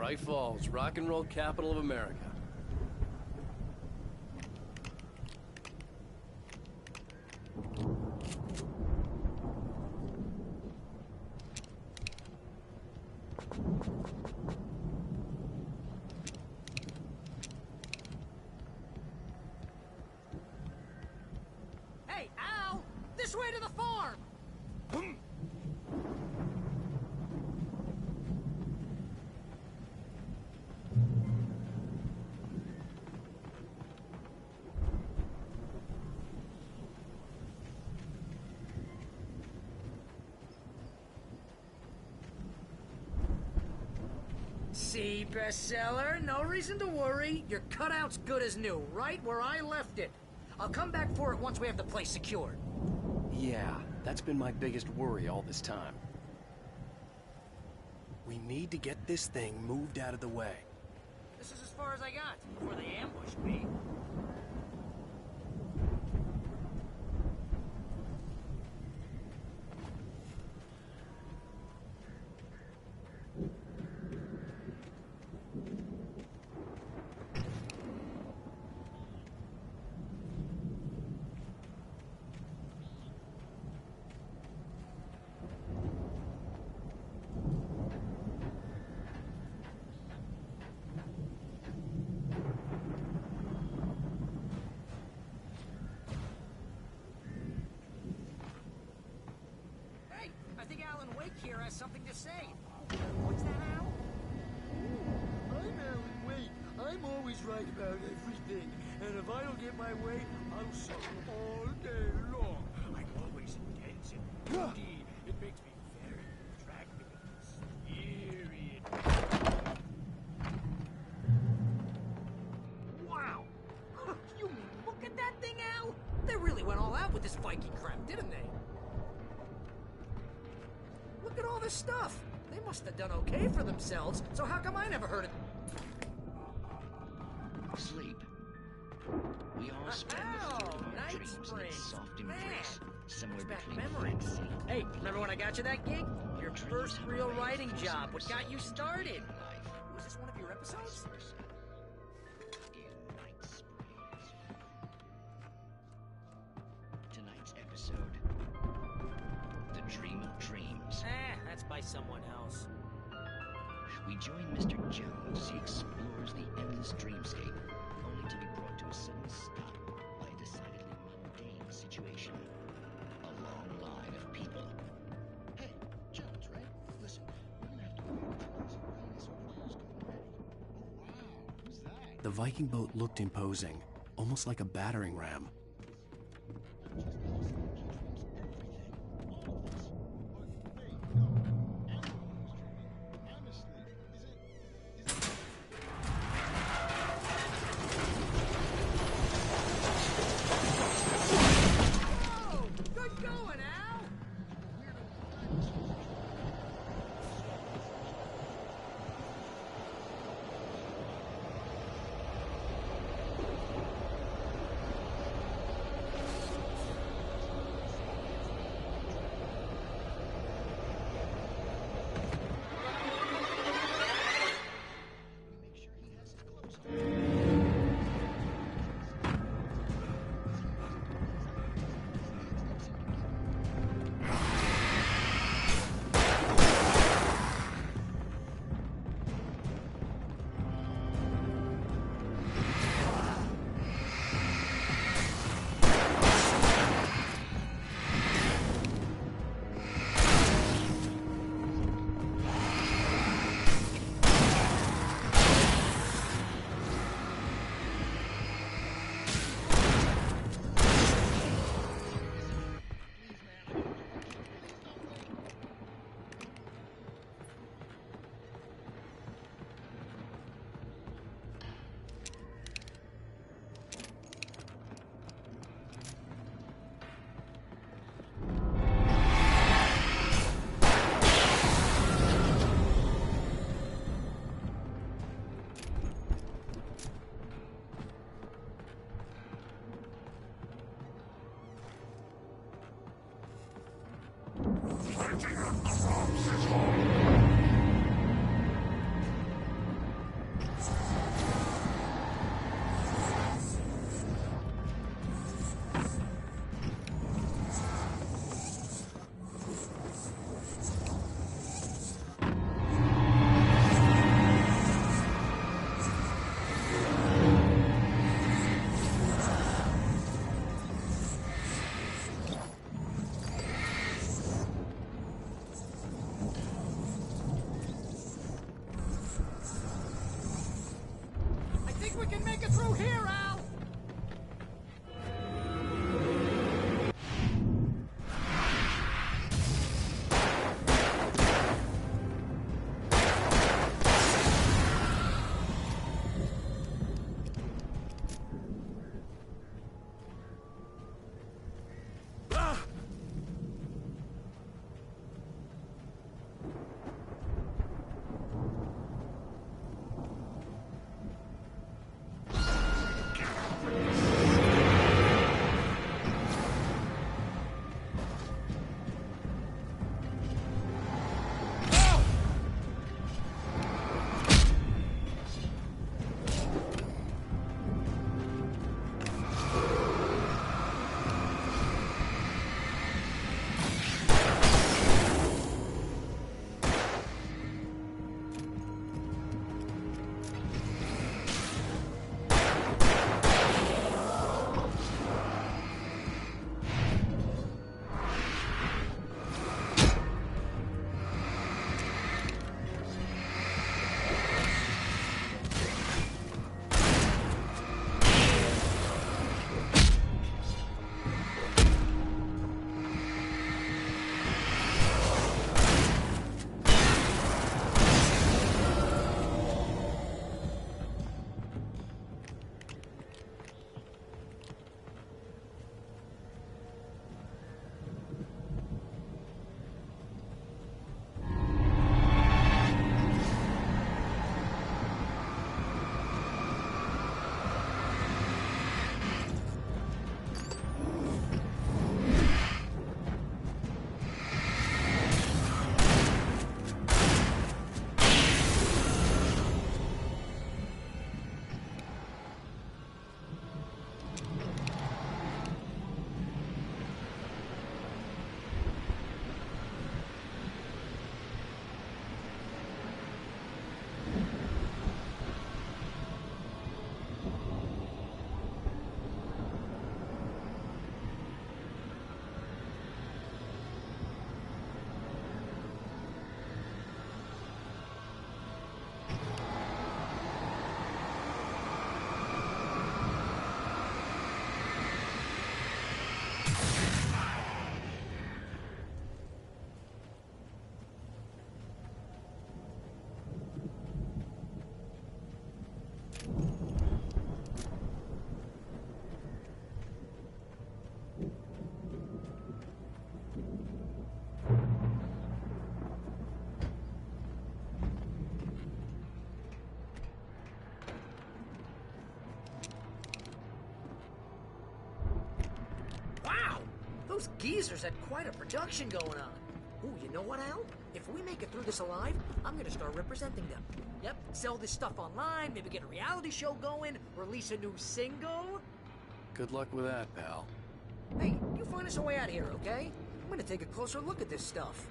Bright Falls, rock and roll capital of America. Hey, Al! This way to the farm! See, bestseller, no reason to worry. Your cutout's good as new, right where I left it. I'll come back for it once we have the place secured. Yeah, that's been my biggest worry all this time. We need to get this thing moved out of the way. This is as far as I got before they ambushed me. Here has something to say. What's that, Al? I'm Alan Wake. I'm always right about everything. And if I don't get my way, I'll suffer all day long. I'm always intense and moody. It makes me very attractive and scary. Wow! You look at that thing, Al! They really went all out with this Viking crap, didn't they? Look at all this stuff. They must have done okay for themselves, so how come I never heard it? Sleep. We all spend the third of our dreams in its soft embrace, somewhere between memories. fantasy. Hey, remember when I got you that gig? Your Dreams first have real a way of writing forcing job, what got you themselves into started? life, Was this one of your episodes? vice versa. In Night Springs. Tonight's episode: The Dream of Dreams. That's by someone else. We join Mr. Jones as he explores the endless dreamscape, only to be brought to a sudden stop by a decidedly mundane situation. A long line of people. Hey, Jones, right? Listen, we're gonna have to go to the dinosaur fire's getting ready. Oh, wow, who's that? The Viking boat looked imposing, almost like a battering ram. Oh, good going, Al! through here, Al! Those geezers had quite a production going on. Ooh, you know what, Al? If we make it through this alive, I'm gonna start representing them. Yep, sell this stuff online, maybe get a reality show going, release a new single. Good luck with that, pal. Hey, you find us a way out of here, okay? I'm gonna take a closer look at this stuff.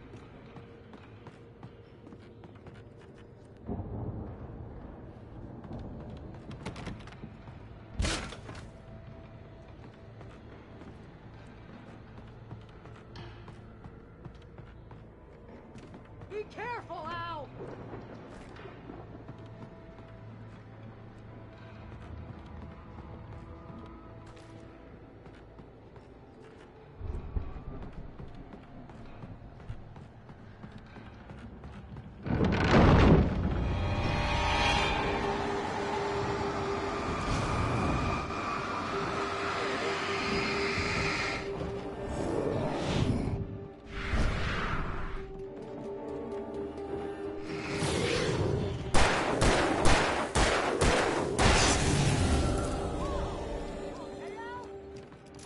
Be careful, Al!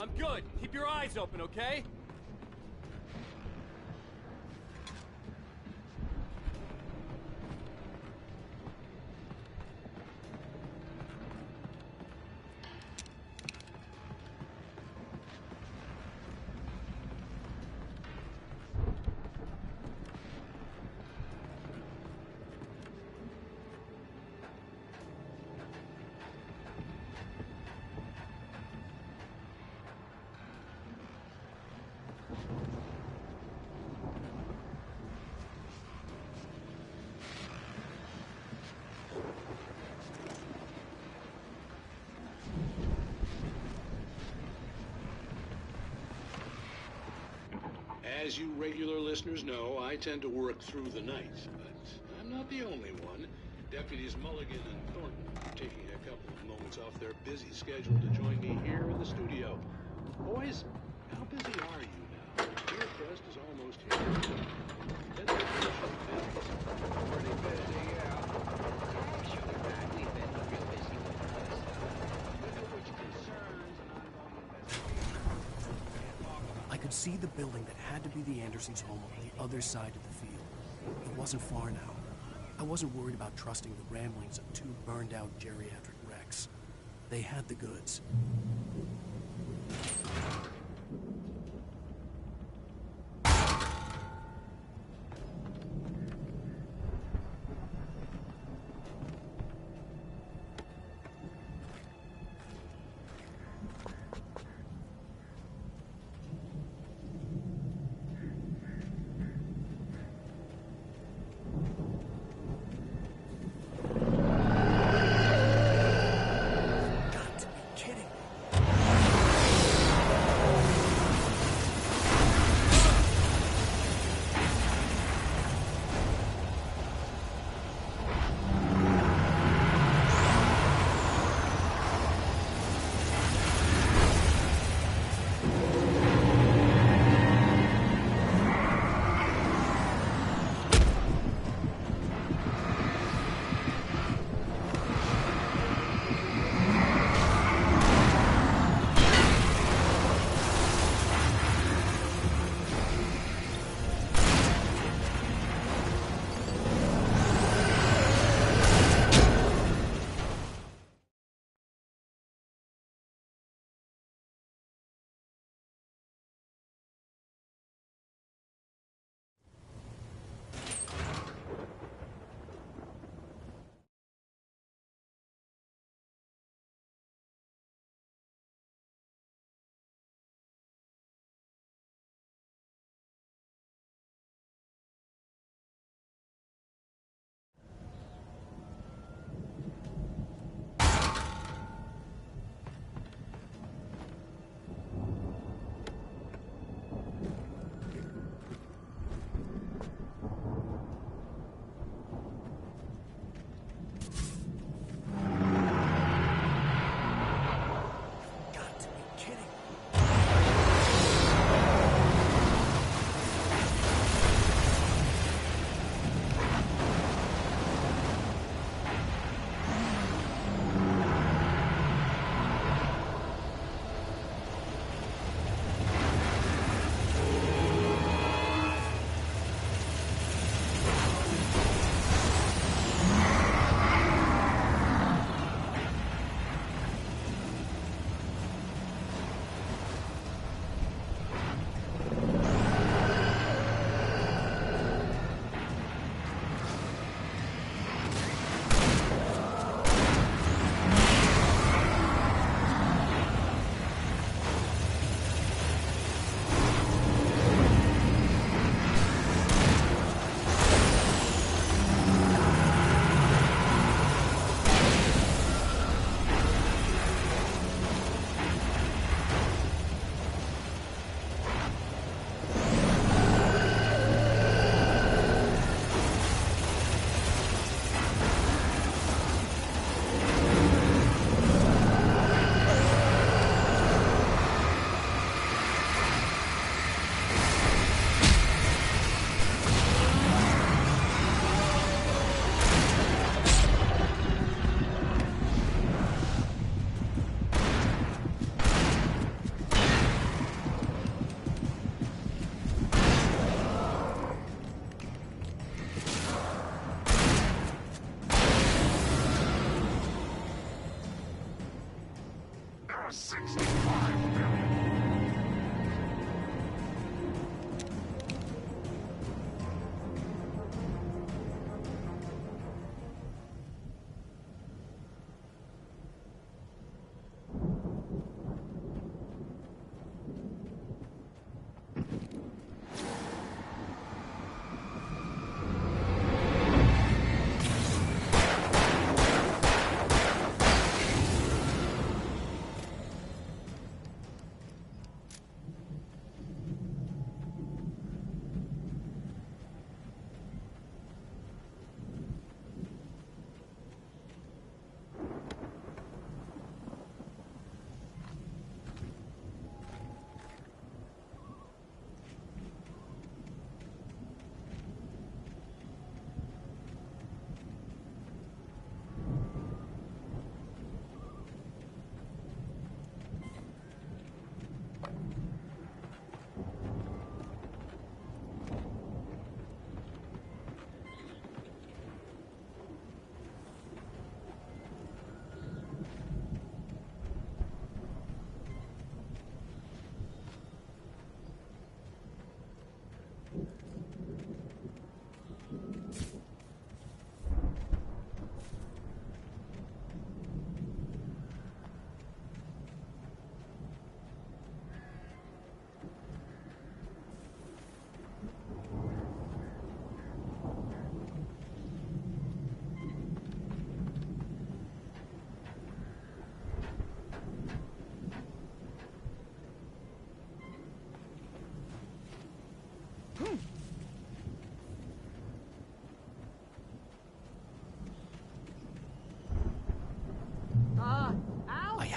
I'm good. Keep your eyes open, okay? As you regular listeners know, I tend to work through the night, but I'm not the only one. Deputies Mulligan and Thornton are taking a couple of moments off their busy schedule to join me here in the studio. Boys, how busy are you now? Your quest is almost here. Let's get to the business. Pretty busy, yeah. Actually, Matt, we've been real busy with other stuff. Which concerns an ongoing investigation. I could see the building that had to be the Andersons' home on the other side of the field. It wasn't far now. I wasn't worried about trusting the ramblings of two burned-out geriatric wrecks. They had the goods.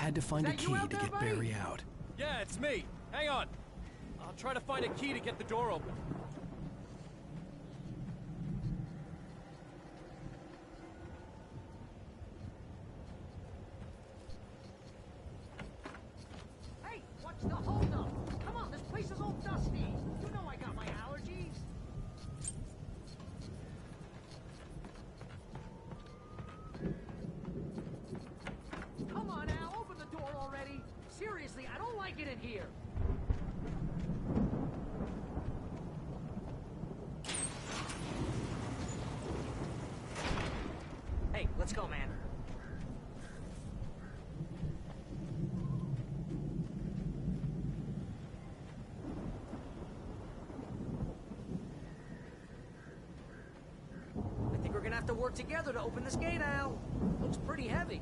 had to find a Is that key you out to there, get buddy? Barry out. Yeah, it's me. Hang on. I'll try to find a key to get the door open. Hey, what's the holdup? Come on, this place is all dusty. You know I got my allergies. Come on, Al, open the door already. Seriously, I don't like it in here. Hey, let's go, man. I think we're gonna have to work together to open this gate, Al. Looks pretty heavy.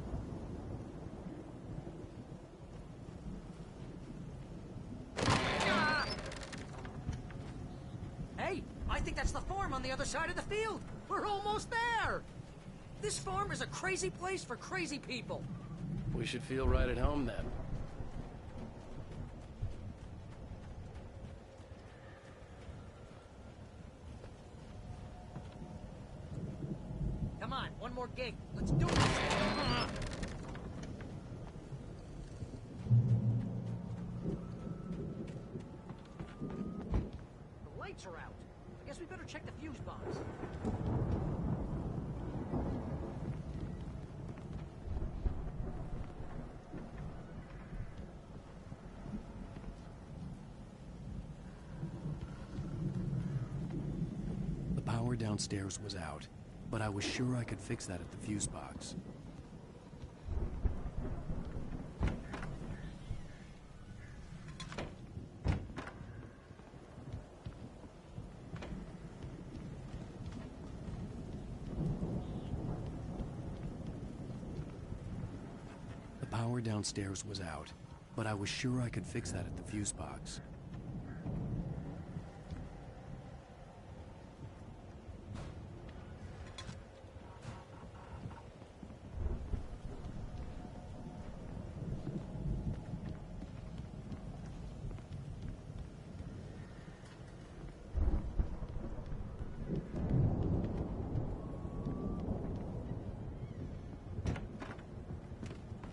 Ah! Hey, I think that's the farm on the other side of the field. We're almost there. This farm is a crazy place for crazy people. We should feel right at home then. Come on, one more gig. Let's do it. The lights are out. I guess we better check the fuse box. The power downstairs was out, but I was sure I could fix that at the fuse box. The power downstairs was out, but I was sure I could fix that at the fuse box.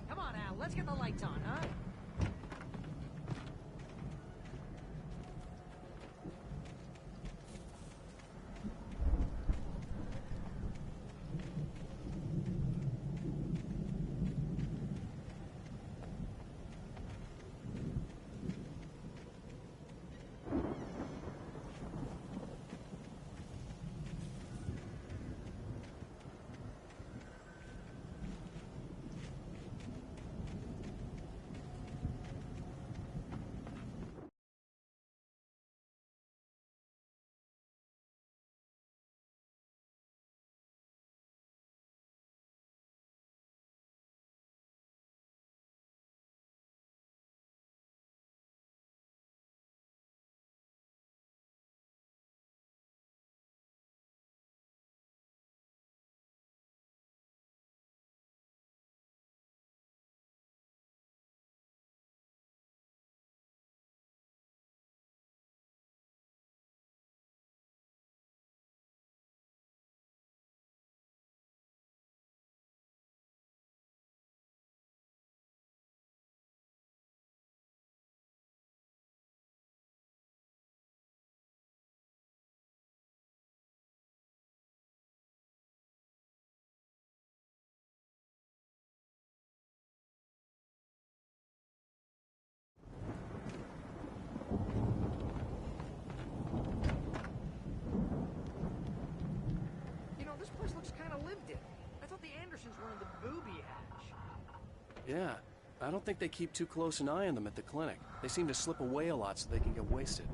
Come on, Al, let's get the lights on, huh? You know, this place looks kind of lived in. I thought the Andersons were in the booby hatch. Yeah, I don't think they keep too close an eye on them at the clinic. They seem to slip away a lot so they can get wasted.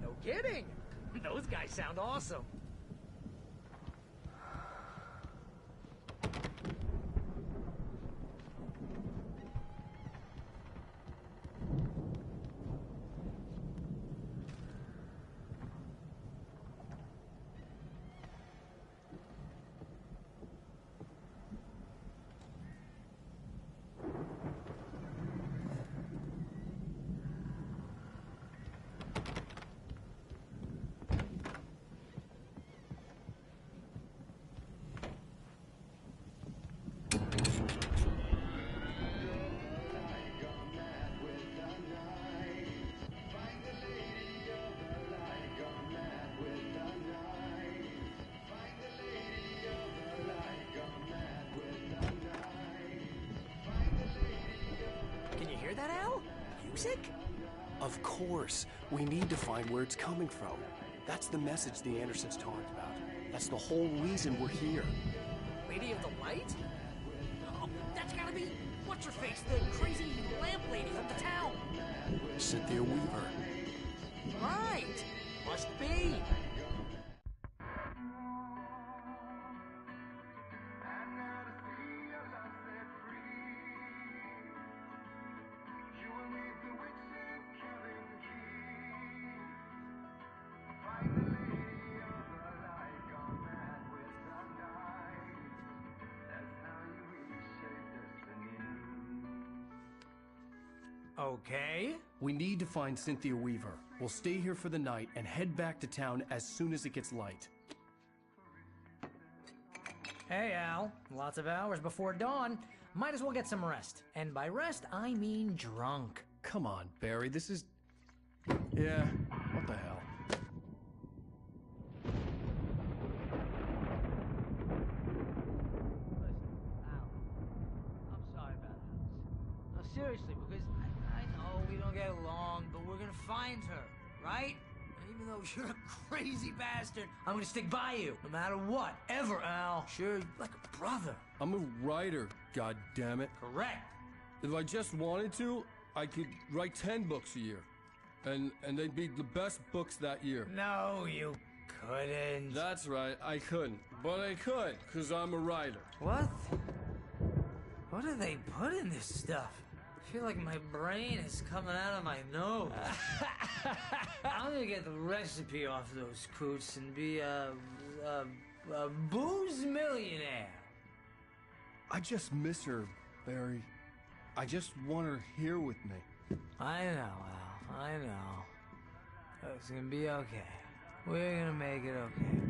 No kidding. Those guys sound awesome. music? Of course. We need to find where it's coming from. That's the message the Andersons talked about. That's the whole reason we're here. Lady of the Light? Oh, that's gotta be... What's-her-face, the crazy lamp lady from the town. Cynthia Weaver. Right. Must be. Okay. We need to find Cynthia Weaver. We'll stay here for the night and head back to town as soon as it gets light. Hey, Al. Lots of hours before dawn. Might as well get some rest. And by rest, I mean drunk. Come on, Barry, this is... Yeah, what the hell? I'm sorry about that. No, seriously, because I know we don't get along, but we're gonna find her, right? And even though you're a crazy bastard, I'm gonna stick by you, no matter what, ever, Al. Sure, like a brother. I'm a writer, goddammit. Correct. If I just wanted to, I could write 10 books a year. And they'd be the best books that year. No, you couldn't. That's right, I couldn't. But I could, because I'm a writer. What? What do they put in this stuff? I feel like my brain is coming out of my nose. I'm gonna get the recipe off those coots and be a booze millionaire. I just miss her, Barry. I just want her here with me. I know, Al. I know. It's gonna be okay. We're gonna make it okay.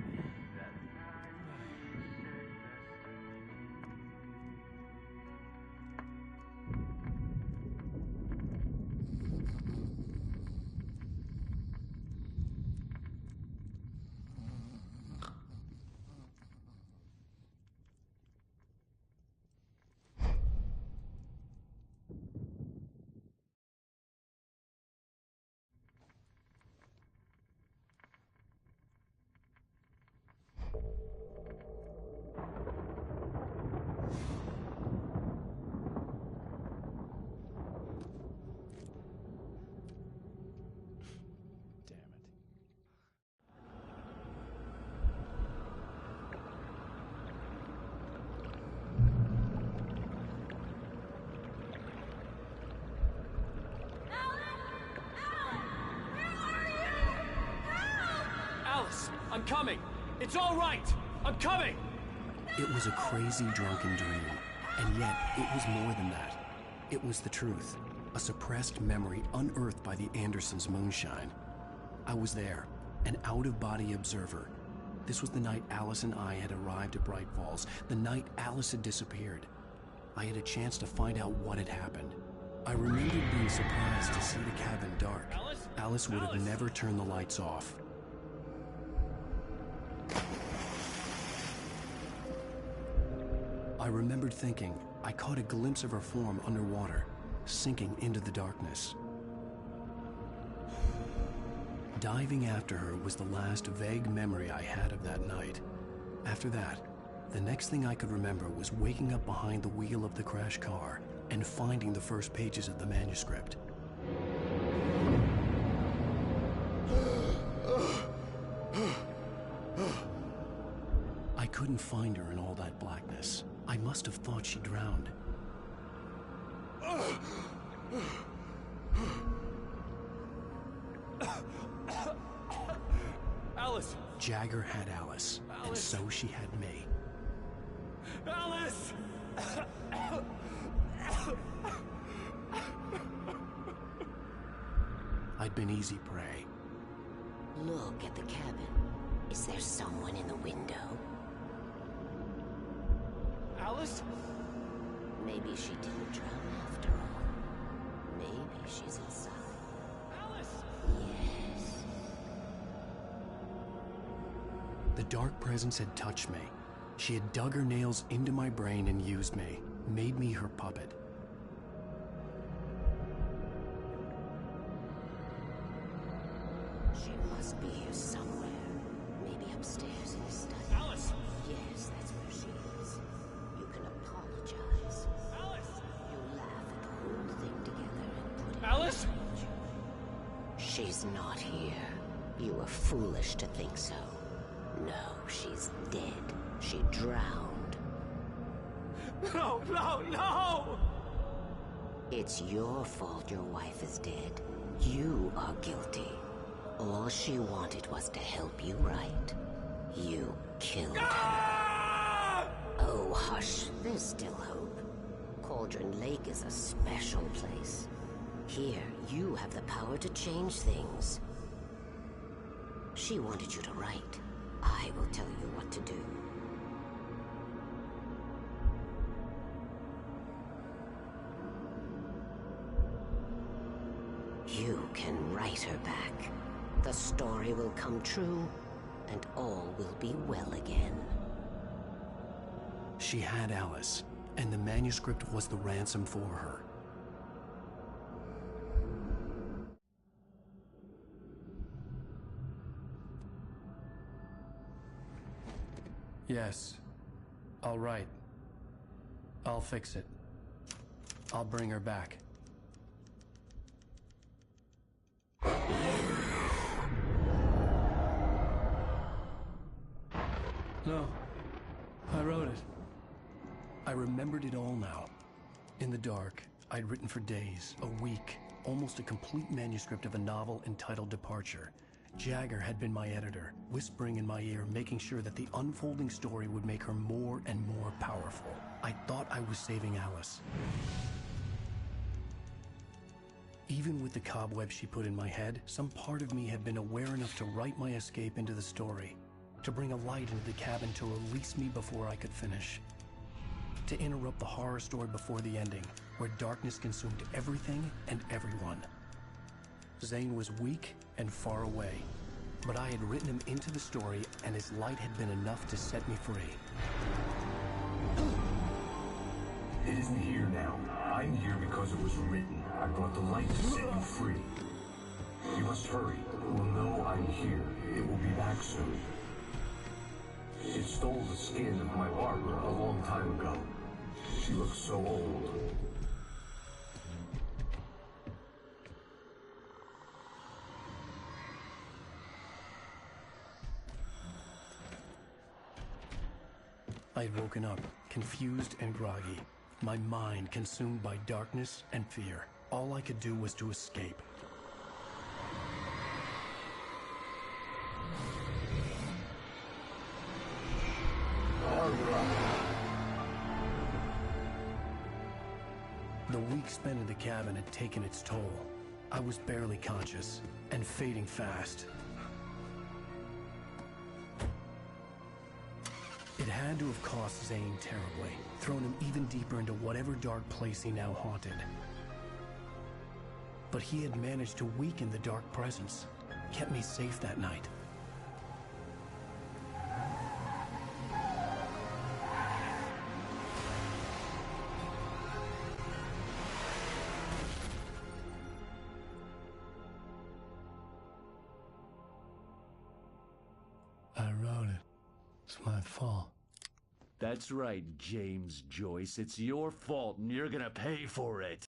I'm coming! It's all right! I'm coming! It was a crazy drunken dream, and yet it was more than that. It was the truth, a suppressed memory unearthed by the Andersons' moonshine. I was there, an out-of-body observer. This was the night Alice and I had arrived at Bright Falls, the night Alice had disappeared. I had a chance to find out what had happened. I remembered being surprised to see the cabin dark. Alice would have never turned the lights off. I remembered thinking I caught a glimpse of her form underwater, sinking into the darkness. Diving after her was the last vague memory I had of that night. After that, the next thing I could remember was waking up behind the wheel of the crashed car and finding the first pages of the manuscript. I couldn't find her in all that blackness. I must have thought she drowned. Alice! Jagger had Alice, and so she had me. Alice! I'd been easy prey. Look at the cabin. Is there someone in the window? Alice? Maybe she didn't drown after all. Maybe she's inside. Alice! Yes. The dark presence had touched me. She had dug her nails into my brain and used me, made me her puppet. She's not here. You were foolish to think so. No, she's dead. She drowned. No, no, no! It's your fault your wife is dead. You are guilty. All she wanted was to help you right. You killed her. Oh, hush. There's still hope. Cauldron Lake is a special place. Here, you have the power to change things. She wanted you to write. I will tell you what to do. You can write her back. The story will come true, and all will be well again. She had Alice, and the manuscript was the ransom for her. Yes. All right. I'll fix it. I'll bring her back. No. I wrote it. I remembered it all now. In the dark, I'd written for days, a week, almost a complete manuscript of a novel entitled Departure. Jagger had been my editor, whispering in my ear, making sure that the unfolding story would make her more and more powerful. I thought I was saving Alice. Even with the cobwebs she put in my head, some part of me had been aware enough to write my escape into the story, to bring a light into the cabin to release me before I could finish, to interrupt the horror story before the ending, where darkness consumed everything and everyone. Zane was weak and far away, but I had written him into the story, and his light had been enough to set me free. It isn't here now. I'm here because it was written. I brought the light to set you free. You must hurry. It will know I'm here. It will be back soon. It stole the skin of my Barbara a long time ago. She looks so old. I'd woken up, confused and groggy, my mind consumed by darkness and fear. All I could do was to escape. The week spent in the cabin had taken its toll. I was barely conscious, and fading fast. It had to have cost Zane terribly, thrown him even deeper into whatever dark place he now haunted. But he had managed to weaken the dark presence, kept me safe that night. I wrote it. It's my fault. That's right, James Joyce. It's your fault, and you're gonna pay for it.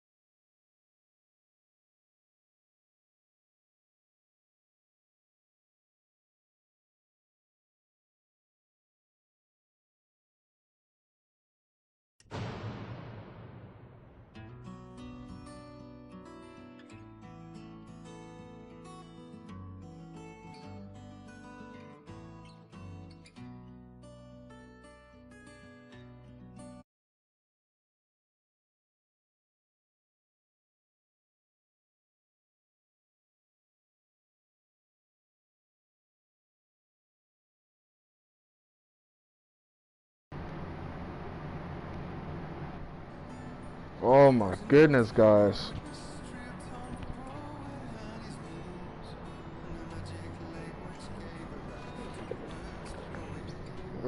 Oh my goodness, guys.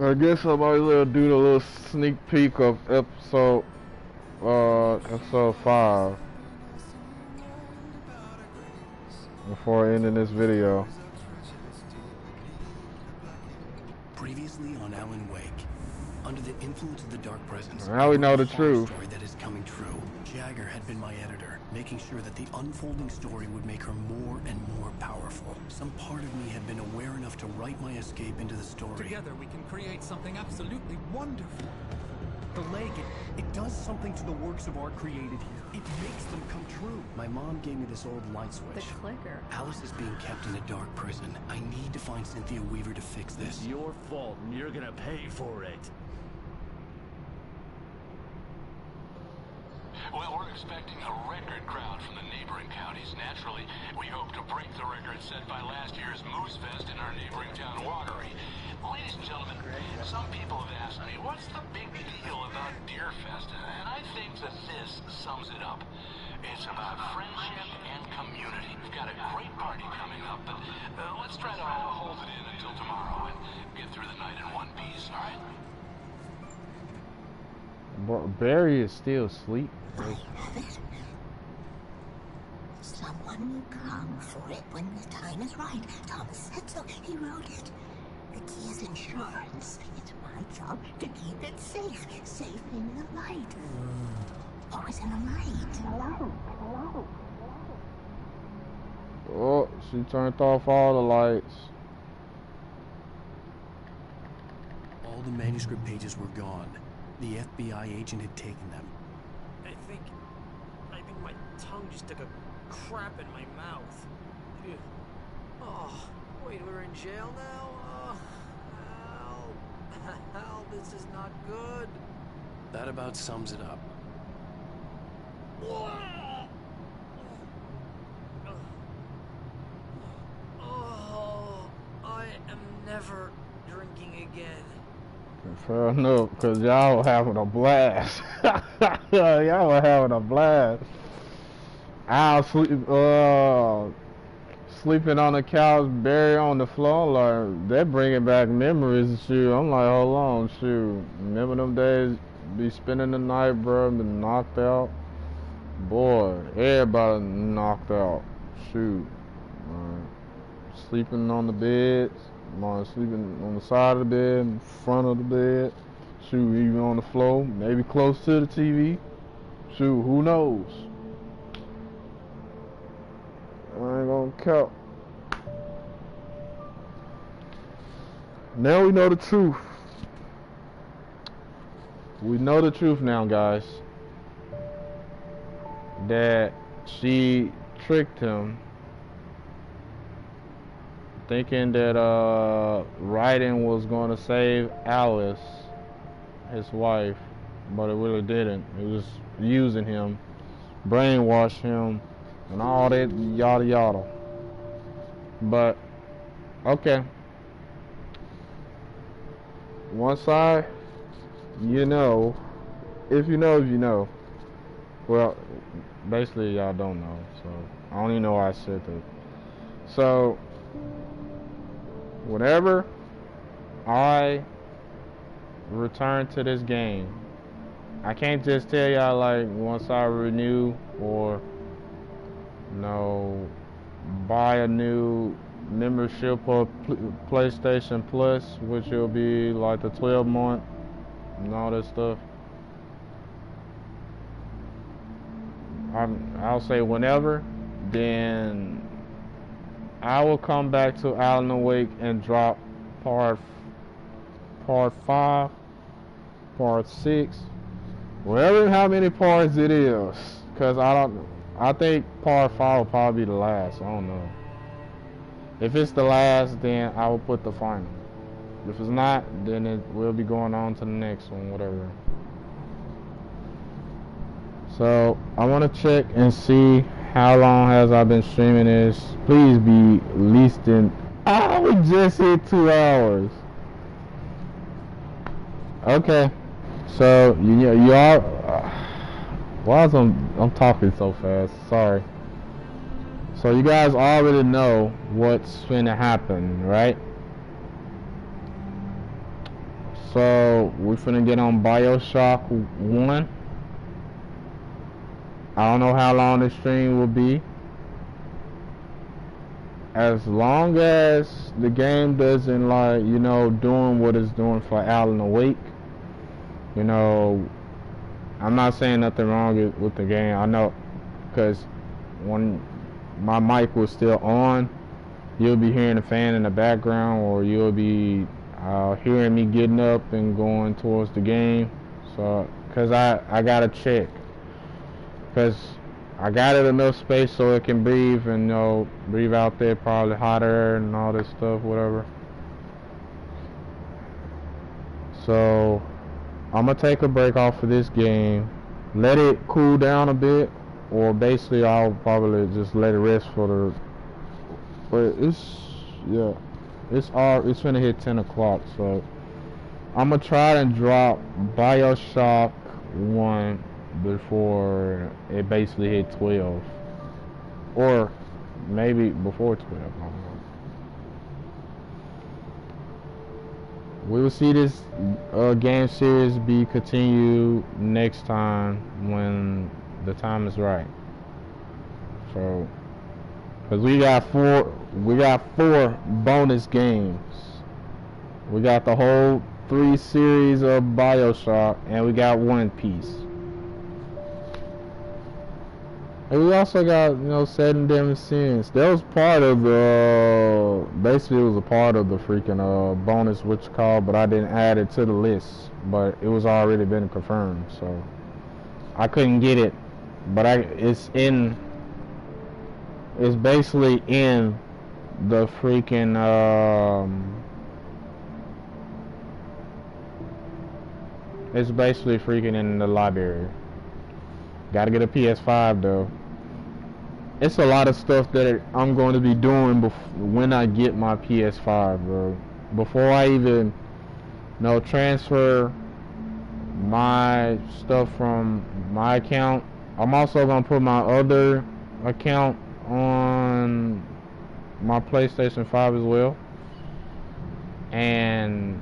I guess I might as well do the little sneak peek of episode 5 before ending this video. Previously on Alan Wake. Under the influence of the dark presence, Now we know the a horror truth. story that is coming true. Jagger had been my editor, making sure that the unfolding story would make her more and more powerful. Some part of me had been aware enough to write my escape into the story. Together we can create something absolutely wonderful. The lake, it does something to the works of art created here. It makes them come true. My mom gave me this old light switch. The clicker. Alice is being kept in a dark prison. I need to find Cynthia Weaver to fix this. It's your fault, and you're gonna pay for it. Well, we're expecting a record crowd from the neighboring counties. Naturally, we hope to break the record set by last year's Moose Fest in our neighboring town, Watery. Ladies and gentlemen, some people have asked me, what's the big deal about Deer Fest? And I think that this sums it up. It's about friendship and community. We've got a great party coming up, but let's try to hold it in until tomorrow and get through the night in one piece, all right? Barry is still asleep. Someone will come for it when the time is right. Thomas said so. He wrote it. The key is insurance. It's my job to keep it safe. Safe in the light. Always in the light. Hello. Oh, she turned off all the lights. All the manuscript pages were gone. The FBI agent had taken them. I think my tongue just took a crap in my mouth. Ew. Oh, wait, we're in jail now? Oh, help. Help, this is not good. That about sums it up. Oh, I am never drinking again. Fair enough, because y'all were having a blast. Y'all were having a blast. I was sleeping on the couch, Barry on the floor. Like, they're bringing back memories and shit. I'm like, hold on, shoot. Remember them days? Be spending the night, bro, been knocked out. Boy, everybody knocked out. Shoot. Sleeping on the beds. Sleeping on the side of the bed, in front of the bed. Shoot, even on the floor, maybe close to the TV. Shoot, who knows? I ain't gonna count. Now we know the truth. We know the truth now, guys. That she tricked him, thinking that writing was going to save Alice, his wife, but it really didn't. It was using him, brainwash him, and all that yada yada. But okay, one side, you know, if you know, you know. Well, basically y'all don't know, so I don't even know why I said that. So whenever I return to this game, I can't just tell y'all like once I renew or buy a new membership of PlayStation Plus, which will be like the 12-month and all that stuff. I'll say whenever, then I will come back to Alan Wake and drop part 5, part 6, whatever how many parts it is, because I think part 5 will probably be the last. I don't know. If it's the last, then I will put the final. If it's not, then it will be going on to the next one, whatever. So I want to check and see how long has I been streaming this. Please be least in. Oh, we just hit 2 hours. Okay, so you are. Why is I'm talking so fast? Sorry. So you guys already know what's finna happen, right? So we're finna get on BioShock 1. I don't know how long the stream will be. As long as the game doesn't doing what it's doing for Alan Wake, You know, I'm not saying nothing wrong with the game. I know, because when my mic was still on, you'll be hearing the fan in the background, or you'll be hearing me getting up and going towards the game. So, because I gotta check, because I got it enough space so it can breathe, and you know, breathe out there, probably hot air and all this stuff, whatever. So I'm gonna take a break off of this game, let it cool down a bit, or basically I'll probably just let it rest for the. But it's finna hit 10 o'clock, so I'm gonna try and drop BioShock 1 before it basically hit 12, or maybe before 12. I don't know. We will see this game series be continued next time when the time is right. So, cause we got four bonus games. We got the whole 3 series of BioShock, and we got One Piece. And we also got, you know, Seven Deadly Sins. That was part of the, basically it was a part of the freaking bonus, which called, but I didn't add it to the list. But it was already been confirmed, so I couldn't get it. But it's basically in the freaking it's basically freaking in the library. Gotta get a PS5 though. It's a lot of stuff that I'm going to be doing when I get my PS5, bro. Before I even, transfer my stuff from my account, I'm also gonna put my other account on my PlayStation 5 as well. And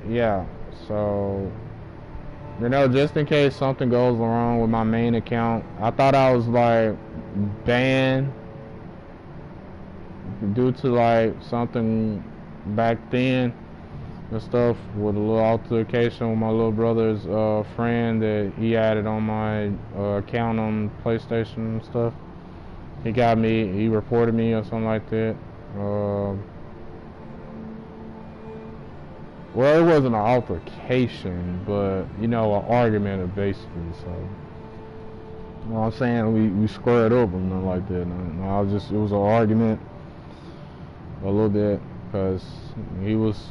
yeah, so just in case something goes wrong with my main account. I thought I was like banned due to like something back then and stuff, with a little altercation with my little brother's friend that he added on my account on PlayStation and stuff. He reported me or something like that. Well, it wasn't an altercation, but, an argument basically, so. You know what I'm saying? We squared up or nothing like that. No, it was an argument a little bit, because he was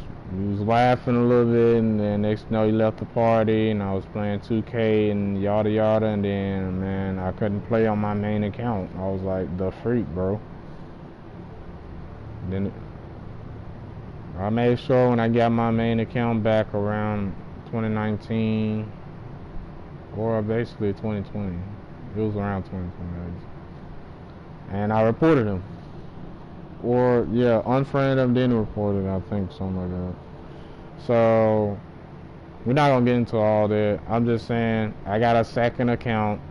laughing a little bit, and then next thing you know, he left the party, and I was playing 2K and yada yada, and then, man, I couldn't play on my main account. I was like, the freak, bro. Then I made sure when I got my main account back around 2019, or basically 2020. It was around 2020. And I reported him. Or, yeah, unfriended him, then reported, I think, something like that. So, we're not going to get into all that. I'm just saying, I got a second account.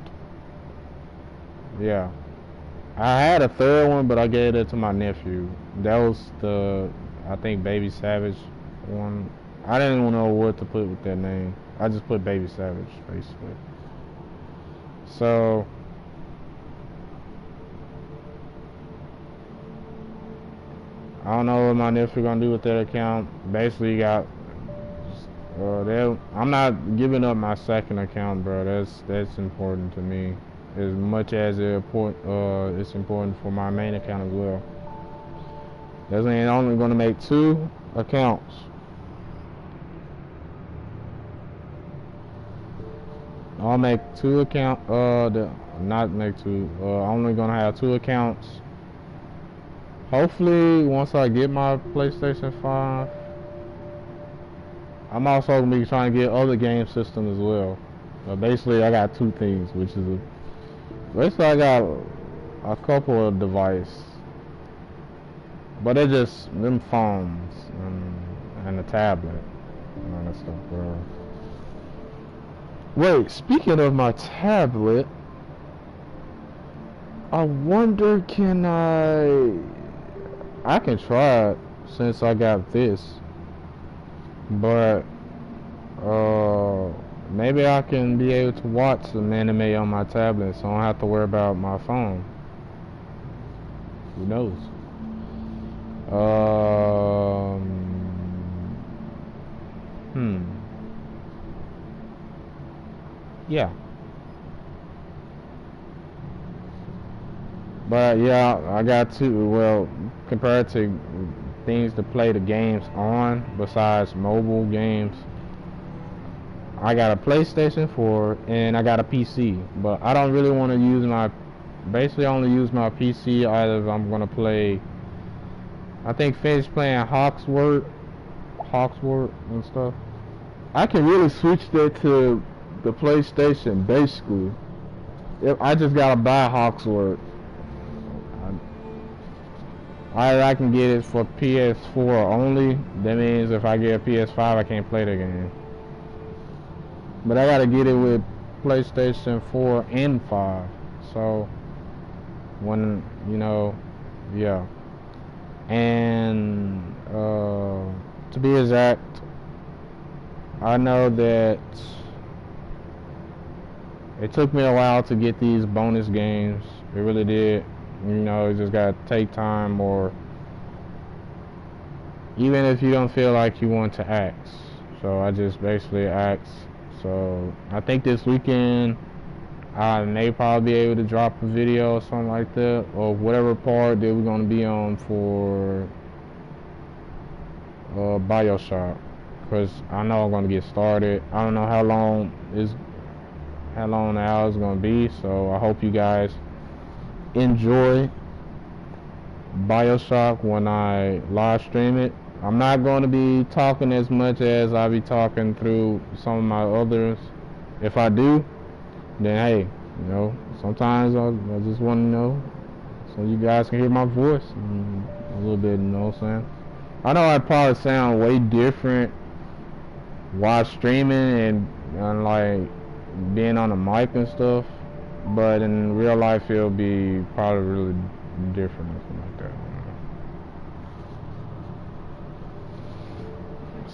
Yeah. I had a third one, but I gave it to my nephew. That was the, I think, Baby Savage one. I didn't even know what to put with that name. I just put Baby Savage, basically. So, I don't know what my nephew gonna do with that account. Basically, you got, I'm not giving up my second account, bro. That's important to me, as much as it's important for my main account as well. That's only gonna make 2 accounts. I'll make 2 accounts. Not make 2. I'm only gonna have 2 accounts. Hopefully, once I get my PlayStation 5, I'm also gonna be trying to get other game systems as well. Basically, I got 2 things, which is basically I got a couple of devices, but they're just them phones and a tablet and all that stuff, bro. Wait, speaking of my tablet, I wonder, can I can try it since I got this. but maybe I can be able to watch some anime on my tablet, so I don't have to worry about my phone. Who knows? Yeah. But yeah, I got to, well, compared to things to play the games on, besides mobile games, I got a PlayStation 4 and I got a PC. But I don't really want to use my, basically only use my PC either if I'm going to play, I think finish playing Hawksworth and stuff. I can really switch that to the PlayStation basically. If I just gotta buy Hawksworth. I can get it for PS4 only. That means if I get a PS5, I can't play the game. But I gotta get it with PlayStation 4 and 5. So when, you know, yeah. And to be exact, I know that it took me a while to get these bonus games. It really did. You know, you just gotta take time, or even if you don't feel like you want to ask. So I just basically asked. So I think this weekend I may probably be able to drop a video or something like that, or whatever part that we're gonna be on for BioShock, because I know I'm gonna get started. I don't know how long the hour is gonna be, so I hope you guys enjoy BioShock when I live stream it. I'm not going to be talking as much as I'll be talking through some of my others. If I do, then hey, you know, sometimes I just want to know so you guys can hear my voice a little bit, you know what I'm saying? I know I probably sound way different while streaming and like being on the mic and stuff, but in real life it'll be probably really different or something like that.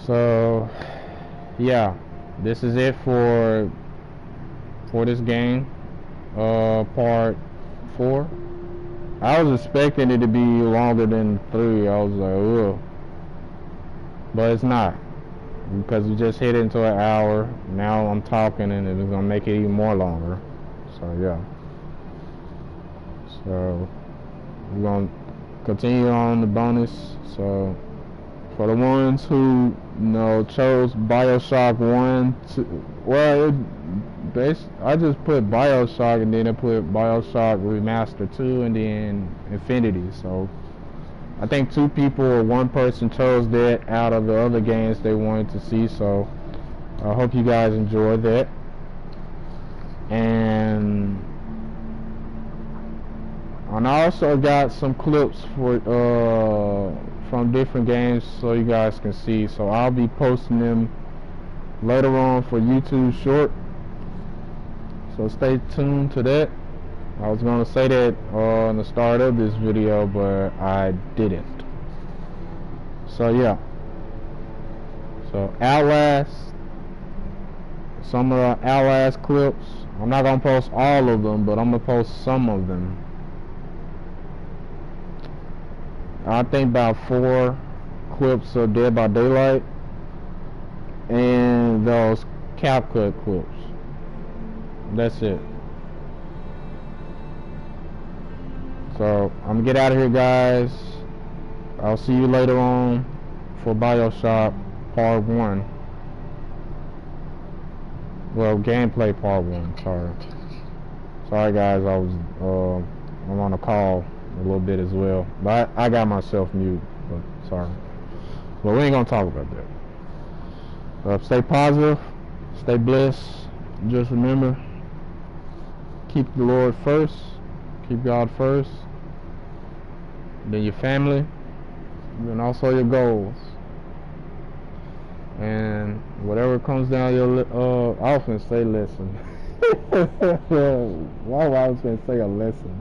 So yeah, this is it for this game, part 4. I was expecting it to be longer than 3. I was like, ugh, but it's not, because we just hit into an hour. Now I'm talking and it's gonna make it even more longer. So yeah, so we're gonna continue on the bonus. So for the ones who, you know, chose BioShock 1 to, well, I just put BioShock and then I put BioShock Remaster 2 and then Infinity. So I think 2 people or 1 person chose that out of the other games they wanted to see. So I hope you guys enjoyed that. And I also got some clips for from different games so you guys can see. So I'll be posting them later on for YouTube short. So stay tuned to that. I was going to say that in the start of this video, but I didn't. So yeah. So Outlast. Some of the Outlast clips. I'm not going to post all of them, but I'm going to post some of them. I think about 4 clips of Dead by Daylight and those CapCut clips. That's it. So I'm gonna get out of here, guys. I'll see you later on for BioShock Part 1. Well, gameplay Part 1. Sorry guys, I'm on a call a little bit as well, but I got myself mute, but sorry. But we ain't gonna talk about that. Stay positive, stay blessed. Just remember, keep the Lord first, keep God first, then your family, and also your goals. And whatever comes down your I was gonna say lesson. Why I was gonna say a lesson?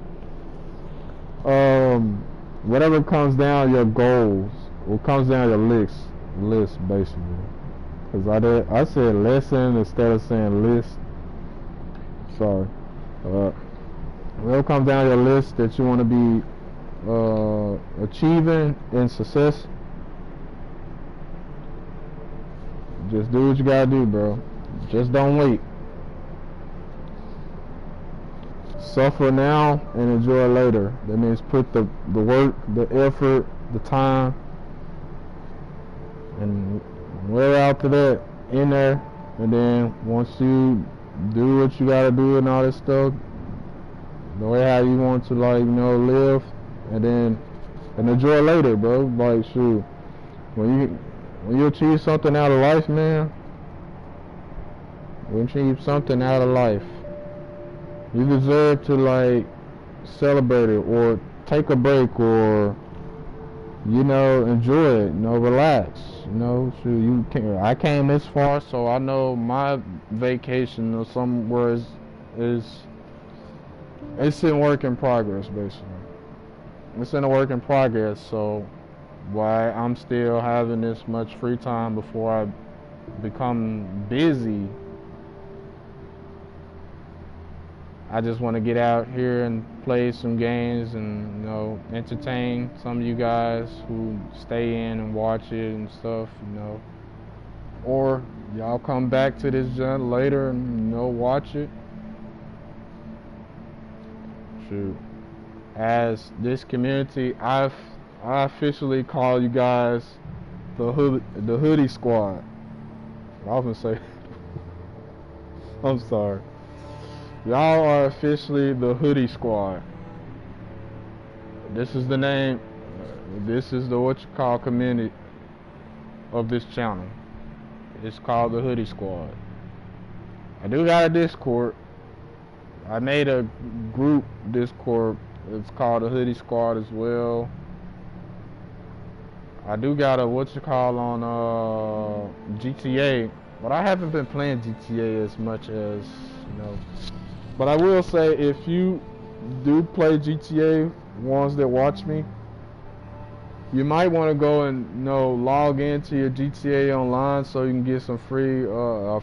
Whatever comes down your goals, what comes down your list basically. Cause I said lesson instead of saying list. Sorry. It'll come down to a list that you want to be achieving in success. Just do what you gotta do, bro. Just don't wait. Suffer now and enjoy later. That means put the work, the effort, the time, and wear out to that in there. And then once you do what you gotta do and all this stuff, the way how you want to, like, you know, live, and enjoy later, bro. Like, shoot, when you achieve something out of life, man, when you achieve something out of life, you deserve to, like, celebrate it or take a break or, you know, enjoy it, you know, relax, you know. So I came this far, so I know my vacation or somewhere it's in work in progress, basically. It's in a work in progress, so why I'm still having this much free time before I become busy, I just want to get out here and play some games and, you know, entertain some of you guys who stay in and watch it and stuff, you know. Or y'all come back to this junk later and, you know, watch it. Shoot. As this community, I officially call you guys the Hoodie Squad. I was gonna say, I'm sorry. Y'all are officially the Hoodie Squad. This is the name. This is the what you call community of this channel. It's called the Hoodie Squad. I do got a Discord. I made a group Discord. It's called the Hoodie Squad as well. I do got a what you call on GTA, but I haven't been playing GTA as much as, you know. But I will say, if you do play GTA, ones that watch me, you might want to go and, you know, log into your GTA online so you can get some free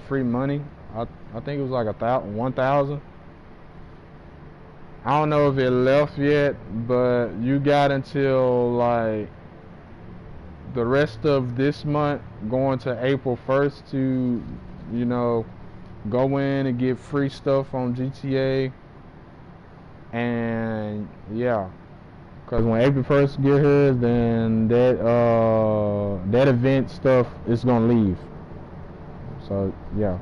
free money. I think it was like 1,000. I don't know if it left yet, but you got until like the rest of this month, going to April 1st, to, you know, go in and get free stuff on GTA. And yeah, because when April 1st get here, then that event stuff is gonna leave. So yeah,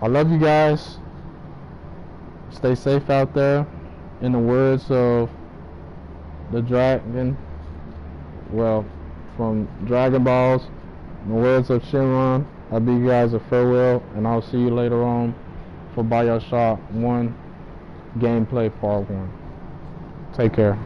I love you guys. Stay safe out there. In the words of the dragon, well, from Dragon Balls, in the words of Shenron, I bid you guys a farewell, and I'll see you later on for BioShock 1 gameplay part 1. Take care.